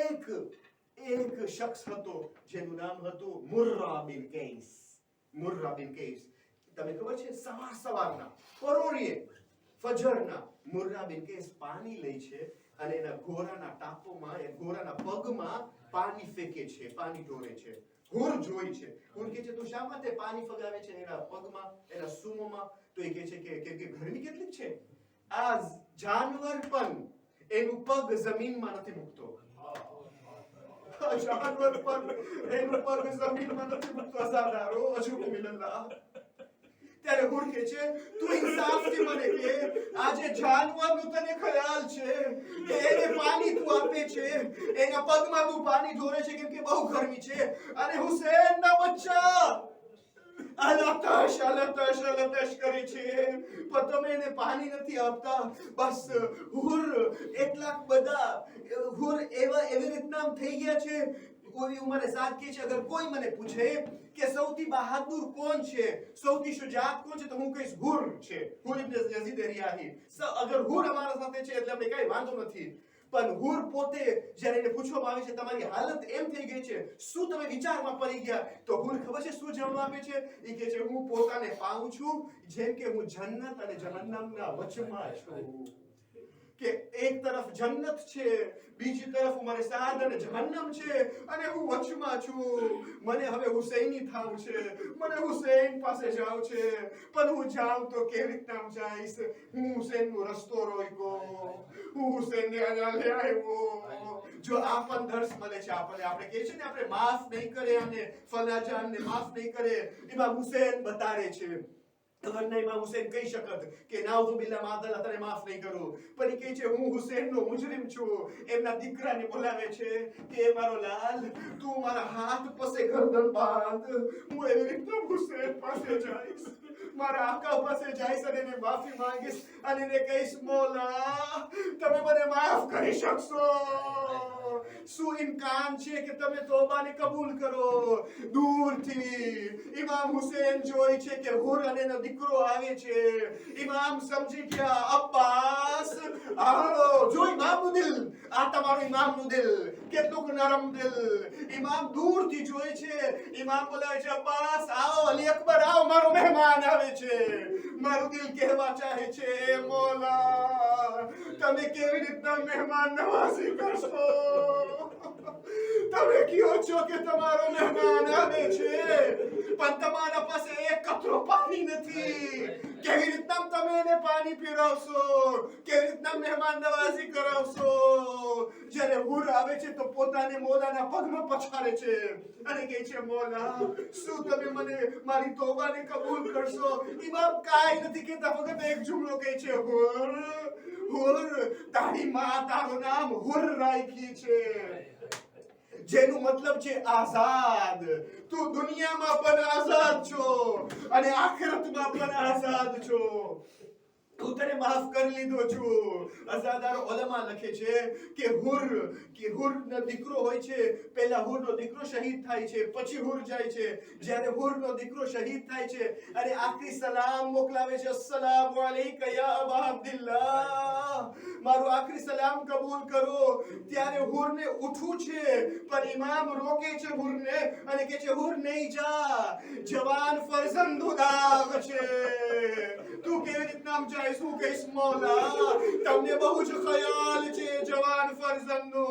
એક શખ્સ હતો જેનું નામ હતું મુર્રા બિન કૈસ. મુર્રા બિન કૈસ તમને ખબર છે, સવારના પરોળીએ ફજરના મુર્રા બિન કૈસ પાણી લે છે અને એના ઘોડાના ટાપોમાં, એ ઘોડાના પગમાં પાણી ફેંકે છે, પાણી ઢોરે છે. હુર જોઈ છે, હુર કહે છે તું શા માટે પાણી ફગાવે છે એના પગમાં, એના સૂમોમાં? તો એ કહે છે કે ગરમી કેટલી છે, આ જાનવર પણ એનું પગ જમીનમાં નથી મૂકતો. જાનવર પણ એનું પગ જમીનમાં નથી મૂકતો. અઝાદારો અજુબ મિનલ્લાહ. ત્યારે હુર કહે છે તું ઇન્સાફથી મને કે આજે જાનવરનું તને ખ્યાલ છે કે એને પાણી તું આપે છે, એના પગમાં તું પાણી ઢોરે છે કેમ કે બહુ ગરમી છે, અને હુસૈનના બચ્ચા અલતશ કરે છે, પણ તમે એને પાણી નથી આપતા. બસ હુર એટલા બધા હુર એવી રીતના થઈ ગયા છે. કોઈ ઉંમરે સાથ કે છે અગર કોઈ મને પૂછે કે સૌથી બહાદુર કોણ છે, સૌથી શુજાત કોણ છે, તો હું કહીશ હુર છે, હુર ઇબ્ન યઝીદ રિયાહી. અગર હુર અમારા સાથે છે એટલે અમને કઈ વાંધો નથી. પણ હુર પોતે જ્યારે એને પૂછવામાં આવે છે તમારી હાલત એમ થઈ ગઈ છે, શું તમે વિચારમાં પડી ગયા? તો હુર ખબર છે શું જવાબ આપે છે? એ કહે છે હું પોતાને પાઉં છું જેમ કે હું જન્નત અને જહન્નમના વચમાં છું, કે એક તરફ જન્નત છે, બીજી તરફ ઉમર સાદ અને જહન્નમ છે, અને હું વચમાં છું. મને હવે હુસૈની થાવ છે, મને હુસૈન પાસે જાવ છે, પણ હું જાઉં તો કેવી રીતના જઈશ? હું હુસૈનનો રસ્તો રોક્યો, હું હુસૈનને અનાલે આવ્યો. જો આપણ દર્શ મળે છે આપણે કહીએ છીએ ને આપણે માફ નહીં કરે અને ફલા જાનને માફ નહીં કરે, ઇમામ હુસૈન બતાડે છે. અગર ઇમામ હુસૈન કહી શકત કે નાઉઝુબિલ્લાહ માદલ્લાહ તને માફ નહીં કરું, પણ એ કહે છે હું હુસૈનનો મુજરિમ છું. એમના દીકરાને બોલાવે છે કે મારો લાલ તું મારા હાથ પાસે ગરદન બાંધ, હું એવી રીતના હુસૈન પાસે જઈશ, મારા આકા પાસે જઈશ અને એને માફી માંગીશ અને એને કહીશ મોલા તમે મને માફ કરી શકશો? શું ઇમ્કાન છે કે તમે તોબાને કબૂલ કરો? દૂરથી ઇમામ હુસૈન જોઈ છે કે હુર અને એનો દીકરો આવે છે. ઇમામ સમજી ગયા અબ્બાસ આવો, જો ઇમામનું દિલ, આ તમારું ઇમામનું દિલ કેટલું નરમ દિલ. ઇમામ દૂરથી જોઈ છે, ઇમામ બોલાવે છે અબ્બાસ આવો, અલી અકબર આવો, મારો મહેમાન આવે છે. મારું દિલ કહેવા ચાહે છે મોલા તમે કેવી રીતના મહેમાન નવાઝી કરશો? તમે કહો છો કે તમારો મહેમાન આવે છે, પણ તમારા પાસે એક કતરો પાણી નથી. કેવી રીતના તમે એને પાણી પીવડાવશો? કેવી રીતના મહેમાન નવાઝી કરાવશો? જ્યારે હુર આવે છે તો પોતાને મોલાના પગમાં પછાડે છે અને કહે છે મોલા શું તમે મને મારી તોબાને કબૂલ કરશો? ઇમામ કાંઈ નથી કહેતા, ફક્ત એક જુમલો કહે છે હુર હુર તારી માં તારું નામ હુર રાખી છે, જેનું મતલબ છે આઝાદ. તું દુનિયામાં પણ આઝાદ છો અને આખિરતમાં પણ આઝાદ છો. હું તને માફ કરી લીધો છું. અઝાદારો ઉલમા લખે છે કે હુરનો દીકરો હોય છે, પહેલા હુરનો દીકરો શહીદ થાય છે, પછી હુર જાય છે. જ્યારે હુરનો દીકરો શહીદ થાય છે અને આખરી સલામ મોકલાવે છે, અસ્સલામુ અલૈકા યા અબા અબ્દુલ્લાહ, મારું આખરી સલામ કબૂલ કરો. ત્યારે હુરને ઉઠવું છે, પણ ઇમામ રોકે છે હુરને અને કહે છે હુર નહીં જા, જવાન ફરઝંદો દાગ છે, તું કેવી રીતના જાય? શું કહીશ મોલા તમને બહુ જ ખ્યાલ છે જવાન ફરઝંદનો,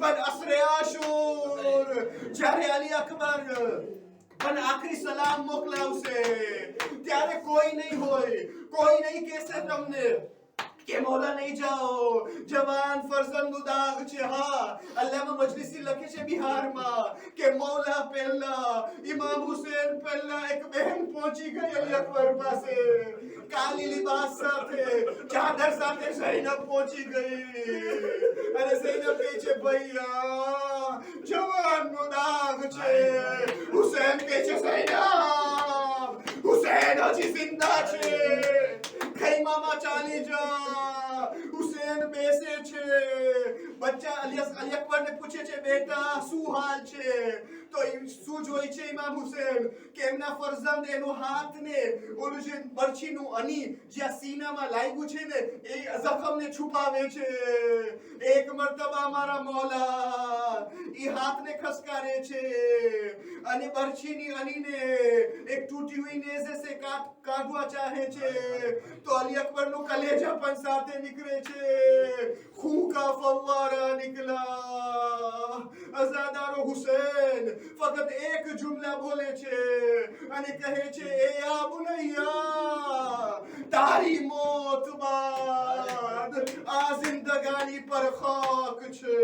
પણ અસરે આશુર જ્યારે અલી અકબર પણ આખરી સલામ મોકલાવશે ત્યારે કોઈ નહીં હોય, કોઈ નહીં કહેશે તમને કે મૌલા નહીં જાઓ, જવાન ફરઝંદ દાગ છે. હા, અલ્લામા મજલિસી લખે છે બિહારમાં કે મૌલા પહેલા, ઇમામ હુસૈન પહેલા એક બહેન પહોંચી ગઈ અલી અકબર પાસે, કાલી લિબાસ સાથે, ચાદર સાથે ઝૈનબ પહોંચી ગઈ અને ઝૈનબ કહે છે ભૈયા જવાનનો દાગ છે. હુસૈન કહે છે ઝૈનબ, હુસૈન હજી જિંદા છે, ખૈમામાં ચાલી જા. હુસૈન બેસે છે. બચ્ચા અલી અકબરને પૂછે છે બેટા શું હાલ છે? તો શું જોઈ છે ઇમામ હુસૈન કે એમના ફરઝંદ એનો હાથને ઓલું જે બરછીનું અની જ્યાં સીનામાં લાગ્યું છે ને એ જખમને છુપાવે છે. એક મરતબા મારા મૌલા એ હાથને ખસકારે છે અને બરછીની અનીને એક તૂટી હુઈ નેઝે સે કાઢવા ચાહે છે તો અલી અકબરનો કલેજા પણ સાથે નીકળે છે. ખૂન કા ફવ્વારા નીકળા. અઝાદારો હુસૈન ફક્ત એક જુમલા બોલે છે અને કહે છે એ યા બુનૈયા, તારી મોત બાદ આ જિંદગાની પર ખાક છે.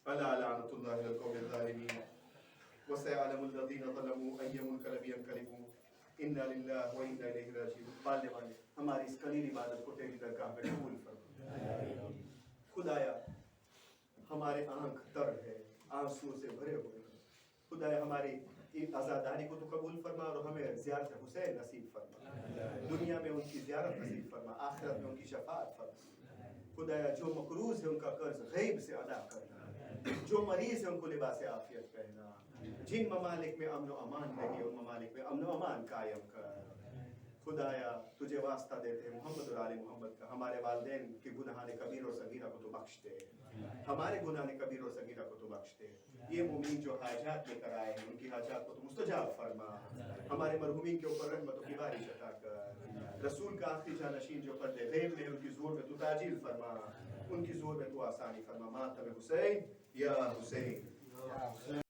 અલા લાનતુલ્લાહિ અલ કૌમિલ ઝાલિમીન وسيعلم الذين ظلموا أي منقلب ينقلبون إنا لله وإنا إليه راجعون. पालने वाले हमारी इस कलील इबादत को तेरी दरगाह में कबूल फरमा. खुदाया हमारे आंख तर है, आंसुओं से भरे हुए हैं. खुदाया हमारी इन आज़ादारी को तो कबूल फरमा और हमें ज़ियारत हुसैन नसीब फरमा. दुनिया में उनकी ज़ियारत नसीब फरमा, आखिरत में उनकी शफाअत फरमा. खुदाया जो मकरूज है उनका कर्ज गैब से अदा करना, जो मरीज है उनको लिबास आफियत पहना. जिन ममालिक में अमन अमान नहीं उन ममालिक में अमन अमान कायम कर. खुदाया तुझे वास्ता देते हैं मोहम्मद और आले मोहम्मद का, हमारे वालिदैन के गुनाह कबीर और सगीरा को तो बख्श दे, हमारे गुनाह कबीर और सगीरा को तो बख्श दे. ये मुमीन जो हाजात लेकर आए हैं उनकी हाजात को तो मुस्तजाब फरमा. हमारे मरहूमीन के ऊपर रहमतों की बारिश अता कर. रसूल का आखिरी जानशीन जो पर्दे गैब में उनकी ज़ोर में तू ताजील फरमा, उनकी ज़ोर में तू आसानी फरमा. मातम हुसैन या हुसैन.